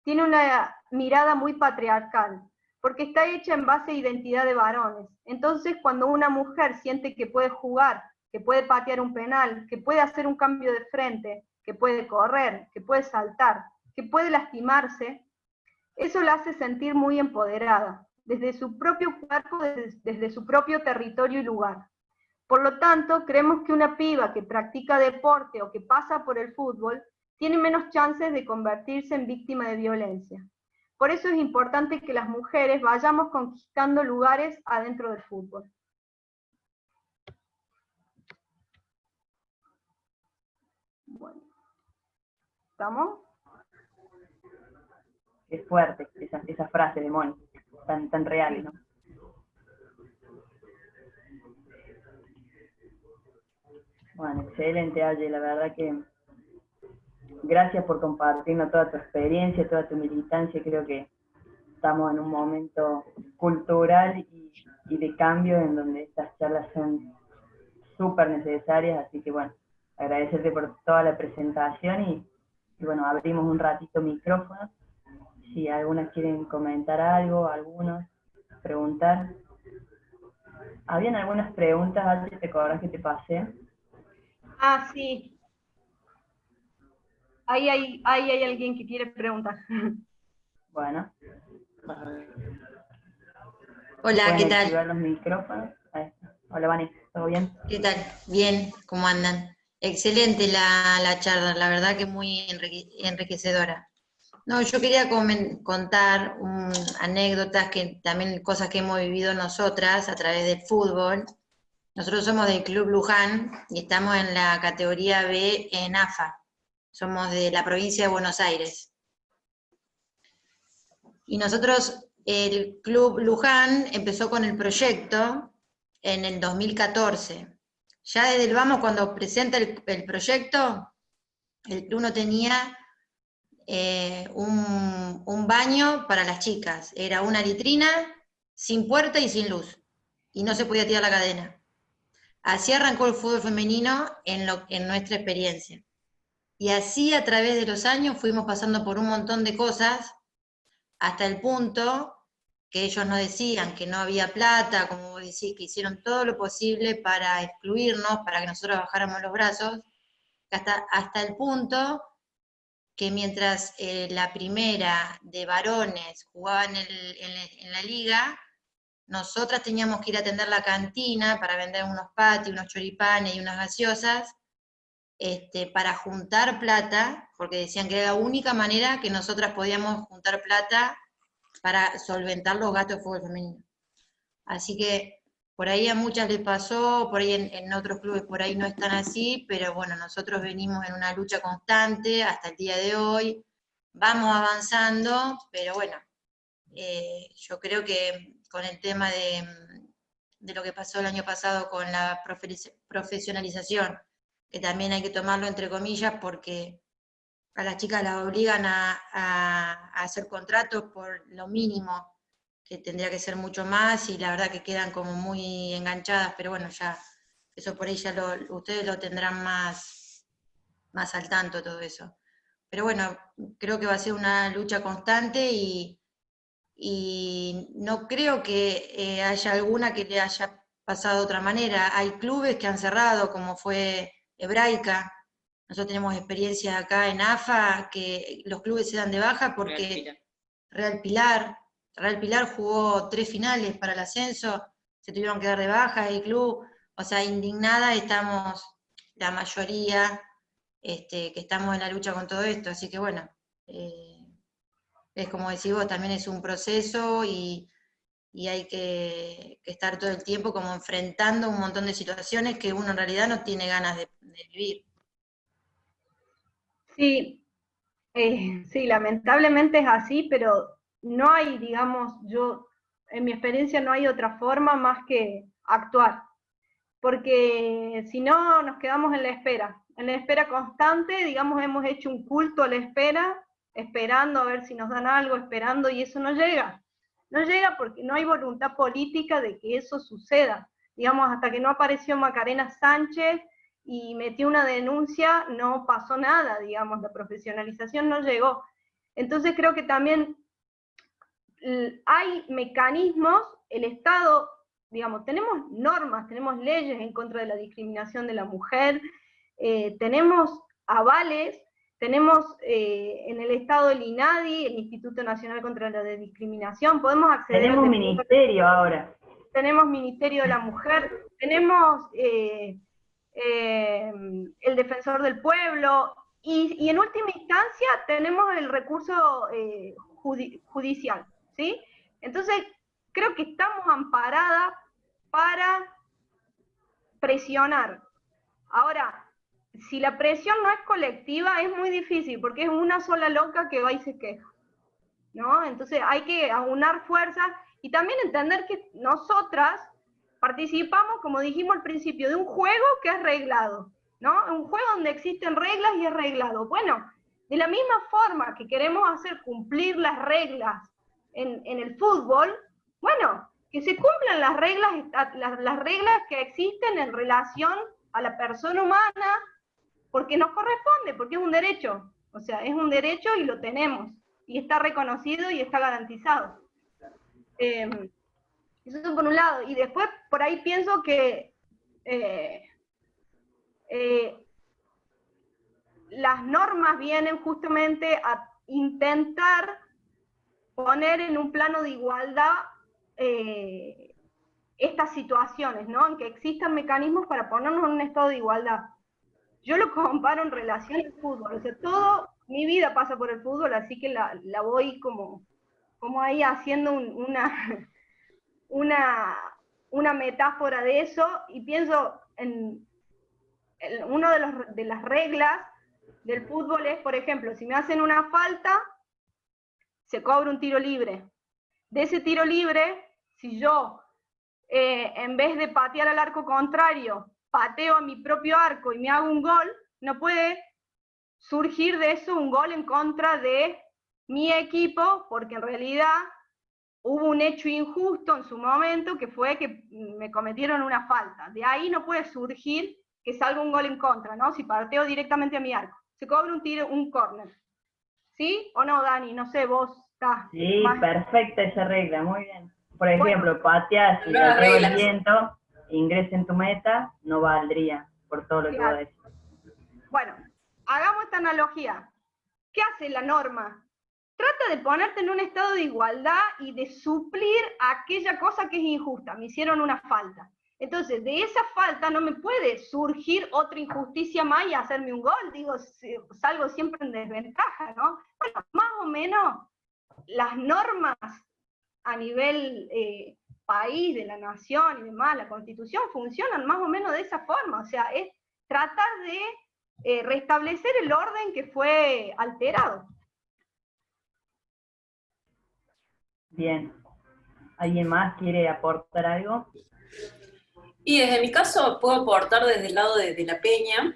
Tiene una mirada muy patriarcal, porque está hecha en base a identidad de varones. Entonces, cuando una mujer siente que puede jugar, que puede patear un penal, que puede hacer un cambio de frente, que puede correr, que puede saltar, que puede lastimarse, eso la hace sentir muy empoderada, desde su propio cuerpo, desde su propio territorio y lugar. Por lo tanto, creemos que una piba que practica deporte o que pasa por el fútbol tiene menos chances de convertirse en víctima de violencia. Por eso es importante que las mujeres vayamos conquistando lugares adentro del fútbol. Bueno, ¿estamos? Es fuerte esa frase de Moni, tan reales, ¿no? Bueno, excelente, Ale, la verdad que gracias por compartirnos toda tu experiencia, toda tu militancia. Creo que estamos en un momento cultural y de cambio en donde estas charlas son súper necesarias, así que bueno, agradecerte por toda la presentación y bueno, abrimos un ratito micrófonos, si algunas quieren comentar algo, algunos, preguntar. Habían algunas preguntas, antes, ¿te acordás que te pasé? Ah, sí. Ahí hay alguien que quiere preguntar. Bueno. Hola, ¿qué tal? Activar los micrófonos. Ahí está. Hola, Vani, ¿todo bien? ¿Qué tal? Bien, ¿cómo andan? Excelente la charla, la verdad que muy enriquecedora. No, yo quería contar anécdotas, que también cosas que hemos vivido nosotras a través del fútbol. Nosotros somos del Club Luján y estamos en la categoría B en AFA. Somos de la provincia de Buenos Aires. Y nosotros, el Club Luján empezó con el proyecto en el 2014. Ya desde el vamos, cuando presenta el proyecto, el club no tenía un baño para las chicas. Era una litrina sin puerta y sin luz. Y no se podía tirar la cadena. Así arrancó el fútbol femenino en nuestra experiencia. Y así a través de los años fuimos pasando por un montón de cosas, hasta el punto que ellos nos decían que no había plata, como vos decís, que hicieron todo lo posible para excluirnos, para que nosotros bajáramos los brazos, hasta el punto que mientras la primera de varones jugaba en la liga, nosotras teníamos que ir a atender la cantina para vender unos patis, unos choripanes y unas gaseosas, para juntar plata, porque decían que era la única manera que nosotras podíamos juntar plata para solventar los gastos de fútbol femenino. Así que por ahí a muchas les pasó, por ahí en otros clubes por ahí no están así, pero bueno, nosotros venimos en una lucha constante hasta el día de hoy, vamos avanzando, pero bueno, yo creo que con el tema de lo que pasó el año pasado con la profesionalización, que también hay que tomarlo entre comillas, porque a las chicas las obligan a hacer contratos por lo mínimo, que tendría que ser mucho más, y la verdad que quedan como muy enganchadas, pero bueno, ya, eso por ahí ya ustedes lo tendrán más al tanto todo eso. Pero bueno, creo que va a ser una lucha constante y no creo que haya alguna que le haya pasado de otra manera. Hay clubes que han cerrado, como fue Hebraica. Nosotros tenemos experiencia acá en AFA, que los clubes se dan de baja porque Real Pilar jugó 3 finales para el ascenso, se tuvieron que dar de baja el club, o sea, indignada estamos la mayoría que estamos en la lucha con todo esto, así que bueno, es como decís vos, también es un proceso y hay que estar todo el tiempo como enfrentando un montón de situaciones que uno en realidad no tiene ganas de vivir. Sí, sí, lamentablemente es así, pero no hay, digamos, en mi experiencia no hay otra forma más que actuar, porque si no nos quedamos en la espera constante, digamos, hemos hecho un culto a la espera, esperando a ver si nos dan algo, esperando, y eso no llega. No llega porque no hay voluntad política de que eso suceda. Digamos, hasta que no apareció Macarena Sánchez y metió una denuncia, no pasó nada, digamos, la profesionalización no llegó. Entonces creo que también hay mecanismos, el Estado, digamos, tenemos normas, tenemos leyes en contra de la discriminación de la mujer, tenemos avales, tenemos en el Estado el INADI, el Instituto Nacional contra la Discriminación, podemos acceder... Tenemos un ministerio ahora. Tenemos Ministerio de la Mujer, tenemos el Defensor del Pueblo, y en última instancia tenemos el recurso judicial, ¿sí? Entonces, creo que estamos amparadas para presionar. Ahora, si la presión no es colectiva, es muy difícil, porque es una sola loca que va y se queja, ¿no? Entonces hay que aunar fuerzas y también entender que nosotras participamos, como dijimos al principio, de un juego que es reglado, ¿no? Un juego donde existen reglas y es reglado. Bueno, de la misma forma que queremos hacer cumplir las reglas en el fútbol, bueno, que se cumplan las reglas que existen en relación a la persona humana, porque nos corresponde, porque es un derecho. O sea, es un derecho y lo tenemos, y está reconocido y está garantizado. Eso por un lado. Y después, por ahí pienso que las normas vienen justamente a intentar poner en un plano de igualdad estas situaciones, ¿no? En que existan mecanismos para ponernos en un estado de igualdad. Yo lo comparo en relación al fútbol, o sea, mi vida pasa por el fútbol, así que la voy como ahí haciendo una metáfora de eso, y pienso en una de las reglas del fútbol es, por ejemplo, si me hacen una falta, se cobra un tiro libre. De ese tiro libre, si yo, en vez de patear al arco contrario, pateo a mi propio arco y me hago un gol, no puede surgir de eso un gol en contra de mi equipo, porque en realidad hubo un hecho injusto en su momento, que fue que me cometieron una falta. De ahí no puede surgir que salga un gol en contra, ¿no? Si pateo directamente a mi arco. Se cobra un córner. ¿Sí o no, Dani? No sé, vos estás... Sí, más... perfecta esa regla, muy bien. Por ejemplo, bueno, pateas y nuevas te lleva el reglas. viento, ingresa en tu meta, no valdría, por todo lo que claro. vos decís. Bueno, hagamos esta analogía. ¿Qué hace la norma? Trata de ponerte en un estado de igualdad y de suplir aquella cosa que es injusta. Me hicieron una falta. Entonces, de esa falta no me puede surgir otra injusticia más y hacerme un gol. Digo, salgo siempre en desventaja, ¿no? Bueno, más o menos las normas a nivel país, de la nación y demás, la Constitución, funcionan más o menos de esa forma. O sea, es tratar de restablecer el orden que fue alterado. Bien. ¿Alguien más quiere aportar algo? Y desde mi caso puedo aportar desde el lado de la Peña,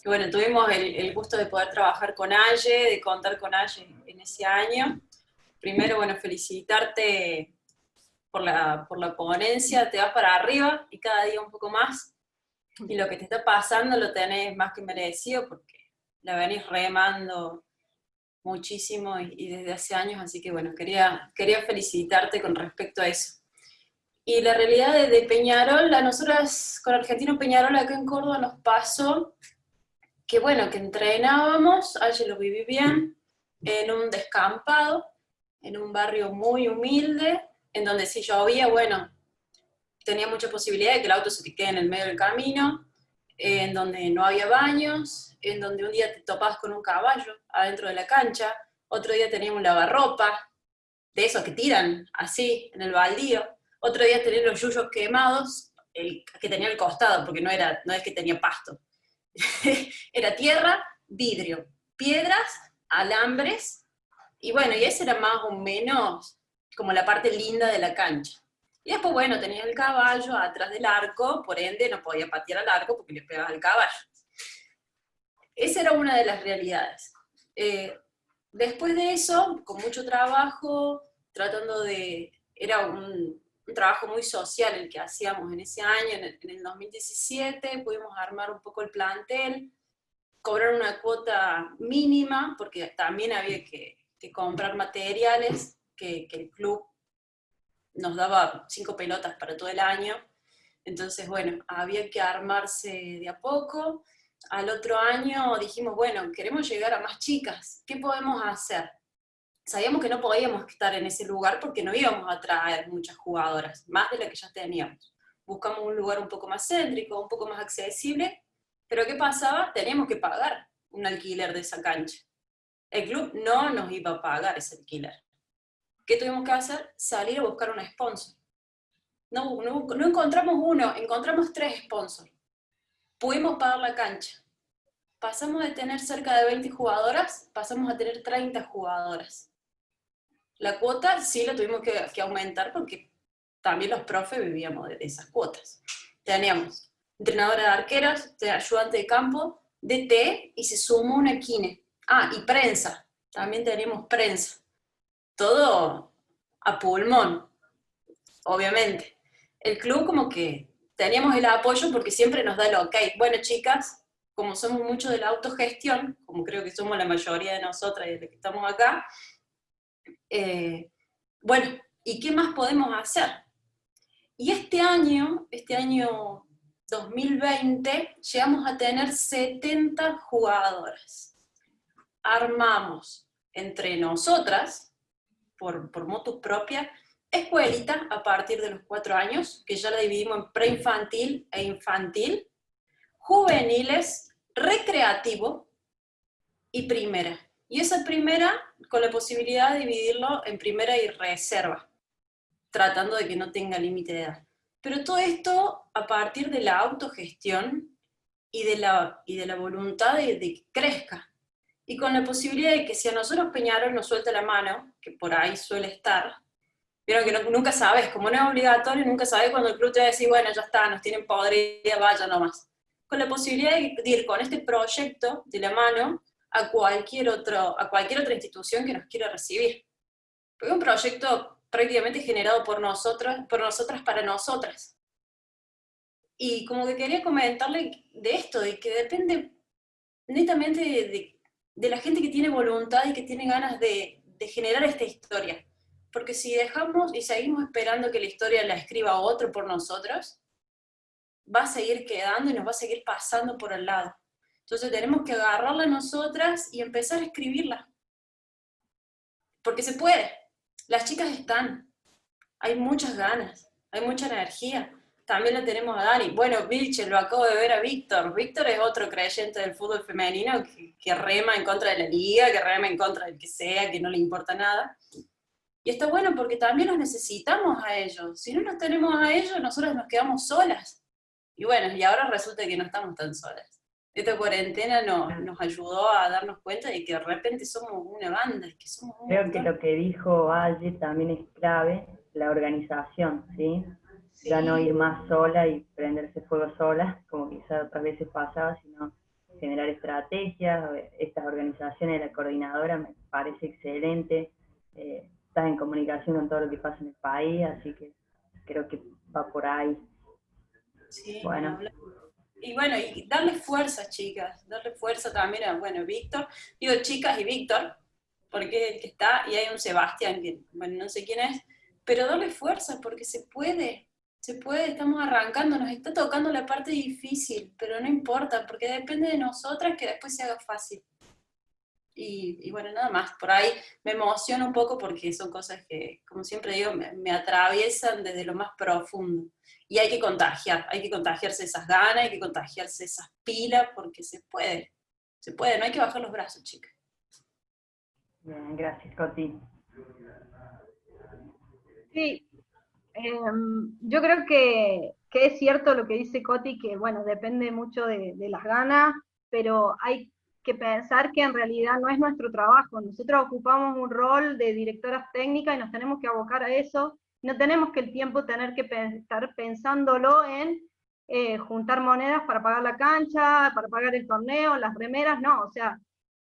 que bueno, tuvimos el gusto de poder trabajar con Aye, de contar con Aye en ese año. Primero, bueno, felicitarte por la ponencia, te vas para arriba y cada día un poco más, y lo que te está pasando lo tenés más que merecido, porque la venís remando muchísimo y desde hace años, así que bueno, quería felicitarte con respecto a eso. Y la realidad de Peñarol, a nosotras con Argentino Peñarol acá en Córdoba nos pasó que bueno, que entrenábamos, ayer lo viví bien, en un descampado, en un barrio muy humilde, en donde si llovía, bueno, tenía mucha posibilidad de que el auto se te quede en el medio del camino, en donde no había baños, en donde un día te topabas con un caballo adentro de la cancha, otro día teníamos un lavarropa, de esos que tiran así en el baldío, otro día tenían los yuyos quemados, que tenía al costado, porque no es que tenía pasto, era tierra, vidrio, piedras, alambres, Y bueno, y esa era más o menos como la parte linda de la cancha. Y después, bueno, tenías el caballo atrás del arco, por ende no podía patear al arco porque le pegabas al caballo. Esa era una de las realidades. Después de eso, con mucho trabajo, era un trabajo muy social el que hacíamos en ese año, en el 2017, pudimos armar un poco el plantel, cobrar una cuota mínima, porque también había que comprar materiales, que el club nos daba 5 pelotas para todo el año, entonces bueno, había que armarse de a poco. Al otro año dijimos, bueno, queremos llegar a más chicas, ¿qué podemos hacer? Sabíamos que no podíamos estar en ese lugar porque no íbamos a traer muchas jugadoras, más de las que ya teníamos. Buscamos un lugar un poco más céntrico, un poco más accesible, pero ¿qué pasaba? Teníamos que pagar un alquiler de esa cancha. El club no nos iba a pagar ese alquiler. ¿Qué tuvimos que hacer? Salir a buscar un sponsor. No encontramos uno, encontramos 3 sponsors. Pudimos pagar la cancha. Pasamos de tener cerca de 20 jugadoras, pasamos a tener 30 jugadoras. La cuota sí la tuvimos que aumentar porque también los profes vivíamos de esas cuotas. Teníamos entrenadora de arqueras, ayudante de campo, DT, y se sumó una kine. Ah, y prensa. También teníamos prensa. Todo a pulmón, obviamente. El club como que teníamos el apoyo porque siempre nos da el ok. Bueno, chicas, como somos mucho de la autogestión, como creo que somos la mayoría de nosotras y de las que estamos acá, bueno, ¿y qué más podemos hacer? Y este año 2020, llegamos a tener 70 jugadoras. Armamos entre nosotras, por motus propia, escuelita a partir de los 4 años, que ya la dividimos en preinfantil e infantil, juveniles, recreativo y primera. Y esa primera, con la posibilidad de dividirlo en primera y reserva, tratando de que no tenga límite de edad. Pero todo esto a partir de la autogestión y de la voluntad de que crezca. Y con la posibilidad de que si a nosotros Peñarol nos suelta la mano, que por ahí suele estar, vieron que nunca sabes, como no es obligatorio, nunca sabes cuando el club te va a decir, bueno, ya está, nos tienen podrida, vaya nomás. Con la posibilidad de ir con este proyecto de la mano a cualquier otra institución que nos quiera recibir. Porque es un proyecto prácticamente generado por nosotras, para nosotras. Y como que quería comentarle de esto, de que depende netamente de la gente que tiene voluntad y que tiene ganas de generar esta historia. Porque si dejamos y seguimos esperando que la historia la escriba otro por nosotros, va a seguir quedando y nos va a seguir pasando por al lado. Entonces tenemos que agarrarla nosotras y empezar a escribirla. Porque se puede. Las chicas están. Hay muchas ganas, hay mucha energía. También la tenemos a Dani. Bueno, Vilche, lo acabo de ver a Víctor. Víctor es otro creyente del fútbol femenino que rema en contra de la liga, que rema en contra del que sea, que no le importa nada. Y está bueno porque también los necesitamos a ellos. Si no los tenemos a ellos, nosotros nos quedamos solas. Y bueno, y ahora resulta que no estamos tan solas. Esta cuarentena nos ayudó a darnos cuenta de que de repente somos una banda, que somos un Creo que lo que dijo Ale también es clave, la organización, ¿sí? Sí. Ya no ir más sola y prenderse fuego sola, como quizás otras veces pasaba, sino generar estrategias. Estas organizaciones de la coordinadora me parece excelente. Estás en comunicación con todo lo que pasa en el país, así que creo que va por ahí. Sí, Bueno. Y bueno, y darle fuerza, chicas, darle fuerza también a, bueno, Víctor, digo chicas y Víctor, porque es el que está, y hay un Sebastián, que, bueno, no sé quién es, pero darle fuerza, porque se puede, estamos arrancando, nos está tocando la parte difícil, pero no importa, porque depende de nosotras que después se haga fácil. Y bueno, nada más, por ahí me emociona un poco porque son cosas que, como siempre digo, me atraviesan desde lo más profundo. Y hay que contagiarse esas ganas, hay que contagiarse esas pilas, porque se puede, no hay que bajar los brazos, chicas. Bien, gracias, Coti. Sí, yo creo que es cierto lo que dice Coti, que bueno, depende mucho de las ganas, pero hay que pensar que en realidad no es nuestro trabajo. Nosotros ocupamos un rol de directoras técnicas y nos tenemos que abocar a eso. No tenemos que el tiempo tener que estar pensándolo en juntar monedas para pagar la cancha, para pagar el torneo, las remeras, no, o sea,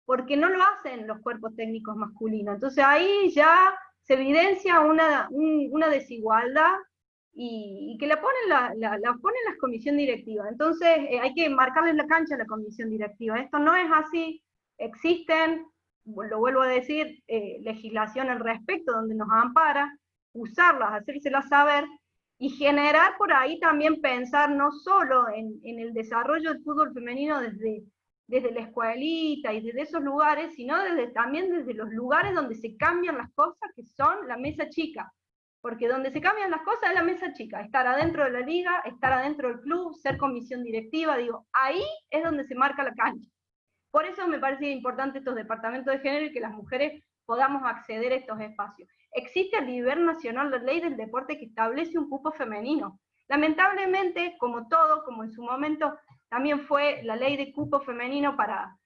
porque no lo hacen los cuerpos técnicos masculinos. Entonces ahí ya se evidencia una desigualdad y que la ponen las comisiones directivas. Entonces hay que marcarles la cancha a la comisión directiva. Esto no es así, existen, lo vuelvo a decir, legislación al respecto donde nos ampara, usarlas, hacérselas saber, y generar por ahí también pensar no solo en el desarrollo del fútbol femenino desde la escuelita y desde esos lugares, sino también desde los lugares donde se cambian las cosas, que son la mesa chica. Porque donde se cambian las cosas es la mesa chica, estar adentro de la liga, estar adentro del club, ser comisión directiva, digo, ahí es donde se marca la cancha. Por eso me parece importante estos departamentos de género y que las mujeres podamos acceder a estos espacios. Existe a nivel nacional la ley del deporte que establece un cupo femenino. Lamentablemente, como todo, como en su momento también fue la ley de cupo femenino para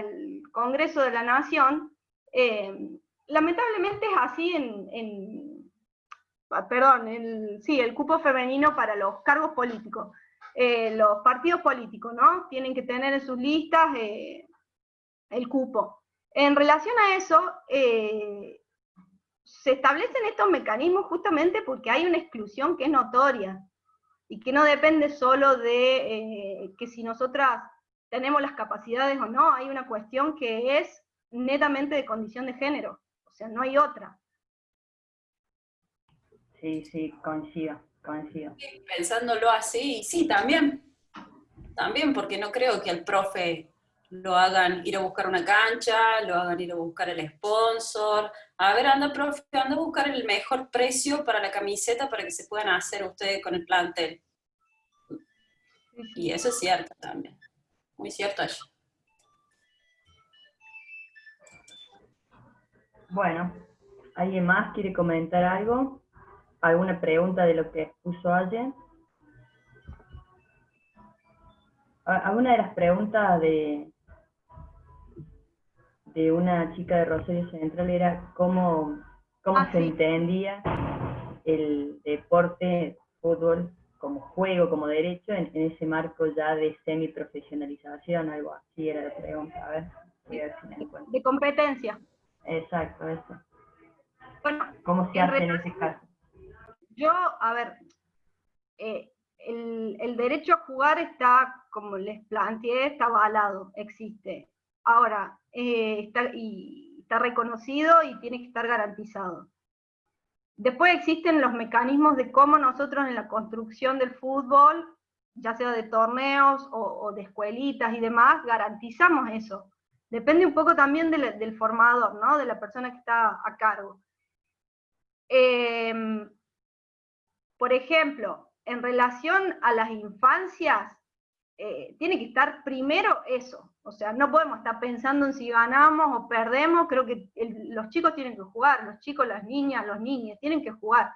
el Congreso de la Nación, lamentablemente es así el cupo femenino para los cargos políticos. Los partidos políticos, ¿no? Tienen que tener en sus listas el cupo. En relación a eso, se establecen estos mecanismos justamente porque hay una exclusión que es notoria y que no depende solo de que si nosotras tenemos las capacidades o no, hay una cuestión que es netamente de condición de género, o sea, no hay otra. Sí, coincido. Sí, pensándolo así, sí, también, porque no creo que al profe lo hagan ir a buscar una cancha, lo hagan ir a buscar el sponsor. A ver, anda, profe, anda a buscar el mejor precio para la camiseta para que se puedan hacer ustedes con el plantel. Y eso es cierto también. Muy cierto allí. Bueno, ¿alguien más quiere comentar algo? ¿Alguna pregunta de lo que expuso ayer? Alguna de las preguntas de una chica de Rosario Central era cómo se entendía el deporte, fútbol, como juego, como derecho, en ese marco ya de semiprofesionalización, algo así era la pregunta. A ver, voy a ver si me encuentro. De competencia. Exacto, eso. Bueno, ¿Cómo se hace en ese caso? Yo, a ver, el derecho a jugar está, como les planteé, está avalado, existe. Ahora, está reconocido y tiene que estar garantizado. Después existen los mecanismos de cómo nosotros en la construcción del fútbol, ya sea de torneos o de escuelitas y demás, garantizamos eso. Depende un poco también del formador, ¿no? De la persona que está a cargo. Por ejemplo, en relación a las infancias, tiene que estar primero eso. O sea, no podemos estar pensando en si ganamos o perdemos. Creo que los chicos tienen que jugar, los chicos, las niñas, los niños, tienen que jugar.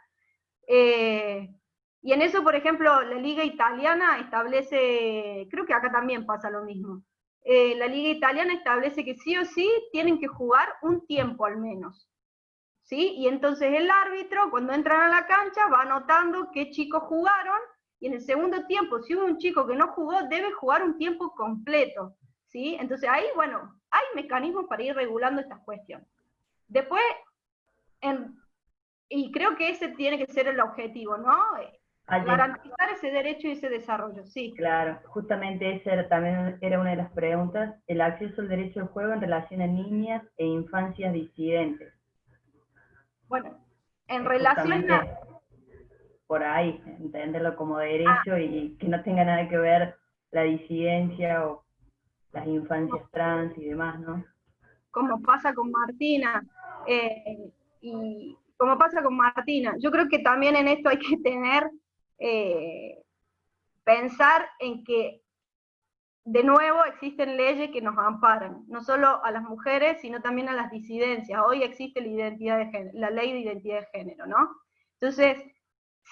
Y en eso, por ejemplo, la Liga Italiana establece, creo que acá también pasa lo mismo. La Liga Italiana establece que sí o sí tienen que jugar un tiempo al menos. ¿Sí? Y entonces el árbitro, cuando entran a la cancha, va anotando qué chicos jugaron, y en el segundo tiempo, si hubo un chico que no jugó, debe jugar un tiempo completo, ¿sí? Entonces ahí, bueno, hay mecanismos para ir regulando estas cuestiones. Después, y creo que ese tiene que ser el objetivo, ¿no? Garantizar ese derecho y ese desarrollo, sí. Claro, justamente esa también era una de las preguntas, el acceso al derecho al juego en relación a niñas e infancias disidentes. Bueno, en relación a... Por ahí, entenderlo como derecho y que no tenga nada que ver la disidencia o las infancias trans y demás, ¿no? Como pasa con Martina, yo creo que también en esto hay que tener, pensar en que de nuevo existen leyes que nos amparan, no solo a las mujeres, sino también a las disidencias. Hoy existe la ley de identidad de género, ¿no? Entonces,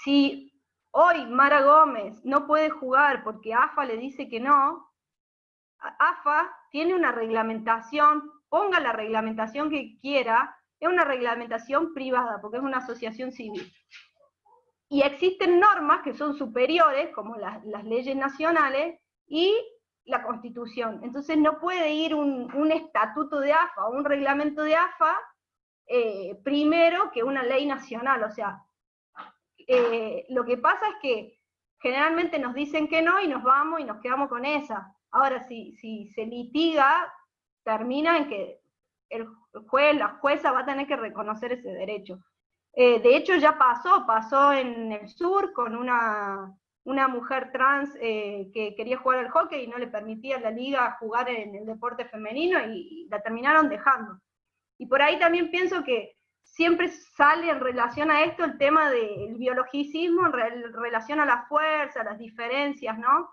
si hoy Mara Gómez no puede jugar porque AFA le dice que no, AFA tiene una reglamentación, ponga la reglamentación que quiera, es una reglamentación privada, porque es una asociación civil. Y existen normas que son superiores, como las leyes nacionales, y la Constitución. Entonces no puede ir un estatuto de AFA o un reglamento de AFA primero que una ley nacional. O sea, lo que pasa es que generalmente nos dicen que no y nos vamos y nos quedamos con esa. Ahora, si se litiga, termina en que el juez, la jueza va a tener que reconocer ese derecho. De hecho ya pasó en el sur con una mujer trans que quería jugar al hockey y no le permitía a la liga jugar en el deporte femenino y la terminaron dejando. Y por ahí también pienso que siempre sale en relación a esto el tema del biologicismo, en relación a la fuerza, a las diferencias, ¿no?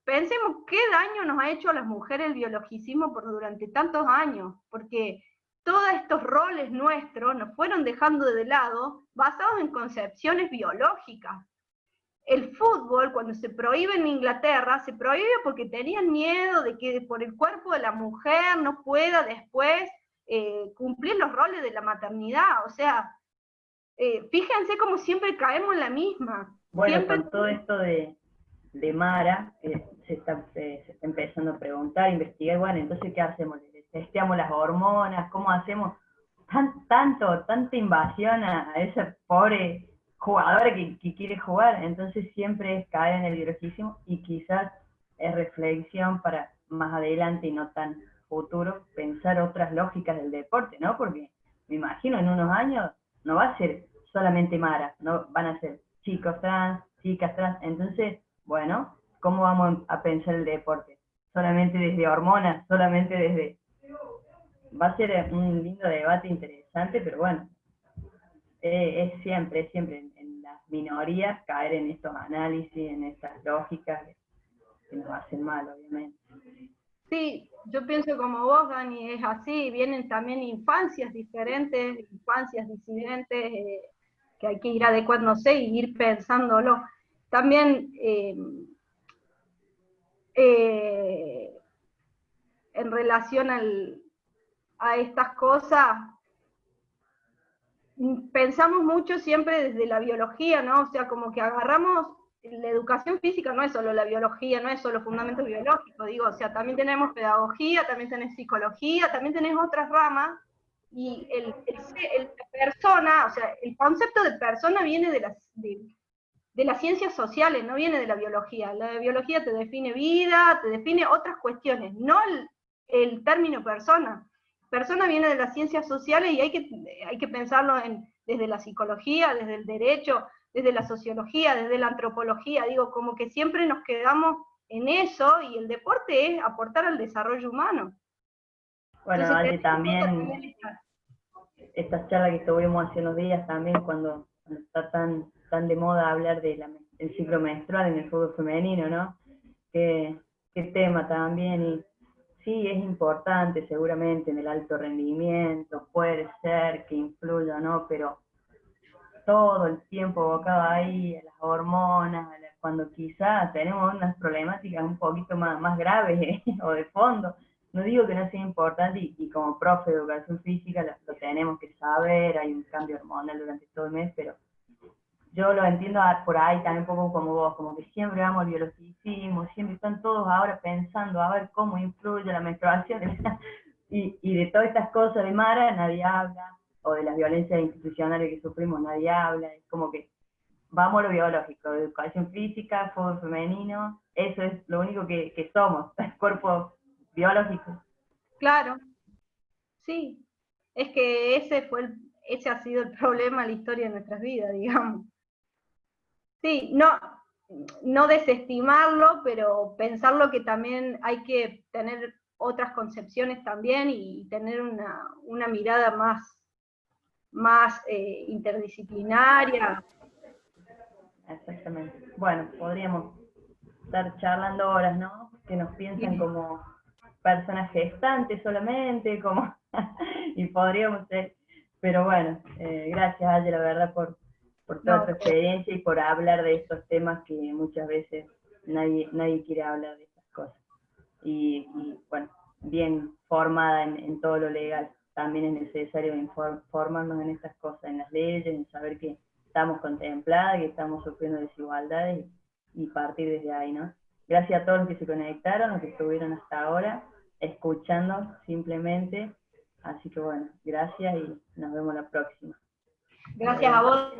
Pensemos qué daño nos ha hecho a las mujeres el biologicismo durante tantos años, porque todos estos roles nuestros nos fueron dejando de lado basados en concepciones biológicas. El fútbol, cuando se prohíbe en Inglaterra, se prohíbe porque tenían miedo de que por el cuerpo de la mujer no pueda después cumplir los roles de la maternidad. O sea, fíjense cómo siempre caemos en la misma. Bueno, siempre... con todo esto de Mara, se está empezando a preguntar, a investigar, bueno, entonces ¿qué hacemos? ¿Testeamos las hormonas? ¿Cómo hacemos tanta invasión a esa pobre jugadora que quiere jugar? Entonces siempre es caer en el biologismo, y quizás es reflexión para más adelante y no tan futuro, pensar otras lógicas del deporte, ¿no? Porque me imagino en unos años no va a ser solamente Mara, no van a ser chicos trans, chicas trans, entonces, bueno, ¿cómo vamos a pensar el deporte? ¿Solamente desde hormonas? ¿Solamente desde...? Va a ser un lindo debate interesante, pero bueno, es siempre en las minorías caer en estos análisis, en estas lógicas que nos hacen mal, obviamente. Sí, yo pienso como vos, Dani, es así, vienen también infancias diferentes, infancias disidentes, que hay que ir adecuándose y ir pensándolo. También en relación a estas cosas, pensamos mucho siempre desde la biología, ¿no? O sea, como que agarramos, la educación física no es solo la biología, no es solo fundamentos biológicos, digo, o sea, también tenemos pedagogía, también tenés psicología, también tenés otras ramas, y el persona, o sea, el concepto de persona viene de las ciencias sociales, no viene de la biología. La biología te define vida, te define otras cuestiones, no el término persona. Persona viene de las ciencias sociales y hay que pensarlo desde la psicología, desde el derecho, desde la sociología, desde la antropología. Digo, como que siempre nos quedamos en eso, y el deporte es aportar al desarrollo humano. Bueno, Valle, también estas charlas que estuvimos hace unos días también, cuando está tan de moda hablar del ciclo menstrual en el fútbol femenino, ¿no? Qué tema también, y sí, es importante seguramente en el alto rendimiento, puede ser que influya, ¿no? Pero todo el tiempo abocado ahí a las hormonas, cuando quizás tenemos unas problemáticas un poquito más graves o de fondo. No digo que no sea importante, y como profe de educación física lo tenemos que saber, hay un cambio hormonal durante todo el mes, pero yo lo entiendo por ahí también un poco como vos, como que siempre vamos al biologicismo, siempre están todos ahora pensando a ver cómo influye la menstruación, y de todas estas cosas de Mara nadie habla, o de las violencias institucionales que sufrimos nadie habla, es como que vamos a lo biológico, educación física, fútbol femenino, eso es lo único que somos, cuerpo biológico. Claro, sí, es que ese ha sido el problema de la historia de nuestras vidas, digamos. Sí, no desestimarlo, pero pensarlo que también hay que tener otras concepciones también y tener una mirada más interdisciplinaria. Exactamente. Bueno, podríamos estar charlando horas, ¿no? Que nos piensan como personas gestantes solamente, como y podríamos ser, pero bueno, gracias, Ale, la verdad, por toda tu experiencia y por hablar de estos temas que muchas veces nadie quiere hablar de estas cosas. Y bueno, bien formada en todo lo legal. También es necesario formarnos en estas cosas, en las leyes, en saber que estamos contempladas, que estamos sufriendo desigualdades y partir desde ahí, ¿no? Gracias a todos los que se conectaron, los que estuvieron hasta ahora, escuchando simplemente. Así que bueno, gracias y nos vemos la próxima. Gracias a vos.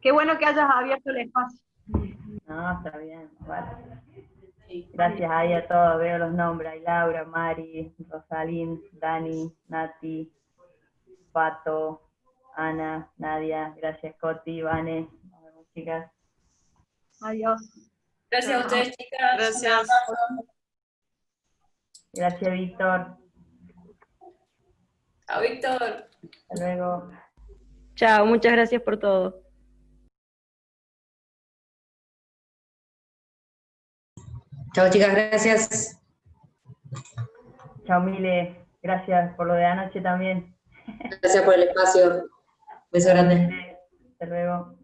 Qué bueno que hayas abierto el espacio. No, está bien, vale. Gracias ahí a todos, veo los nombres, hay Laura, Mari, Rosalín, Dani, Nati, Pato, Ana, Nadia, gracias Coti, Vane, nos vemos chicas. Adiós. Gracias a ustedes, chicas. Gracias. Gracias Víctor, Chao, Víctor. hasta luego. Chao, muchas gracias por todo. Chao, chicas, gracias. Chao Mile, gracias por lo de anoche también. Gracias por el espacio. Beso grande. Hasta luego.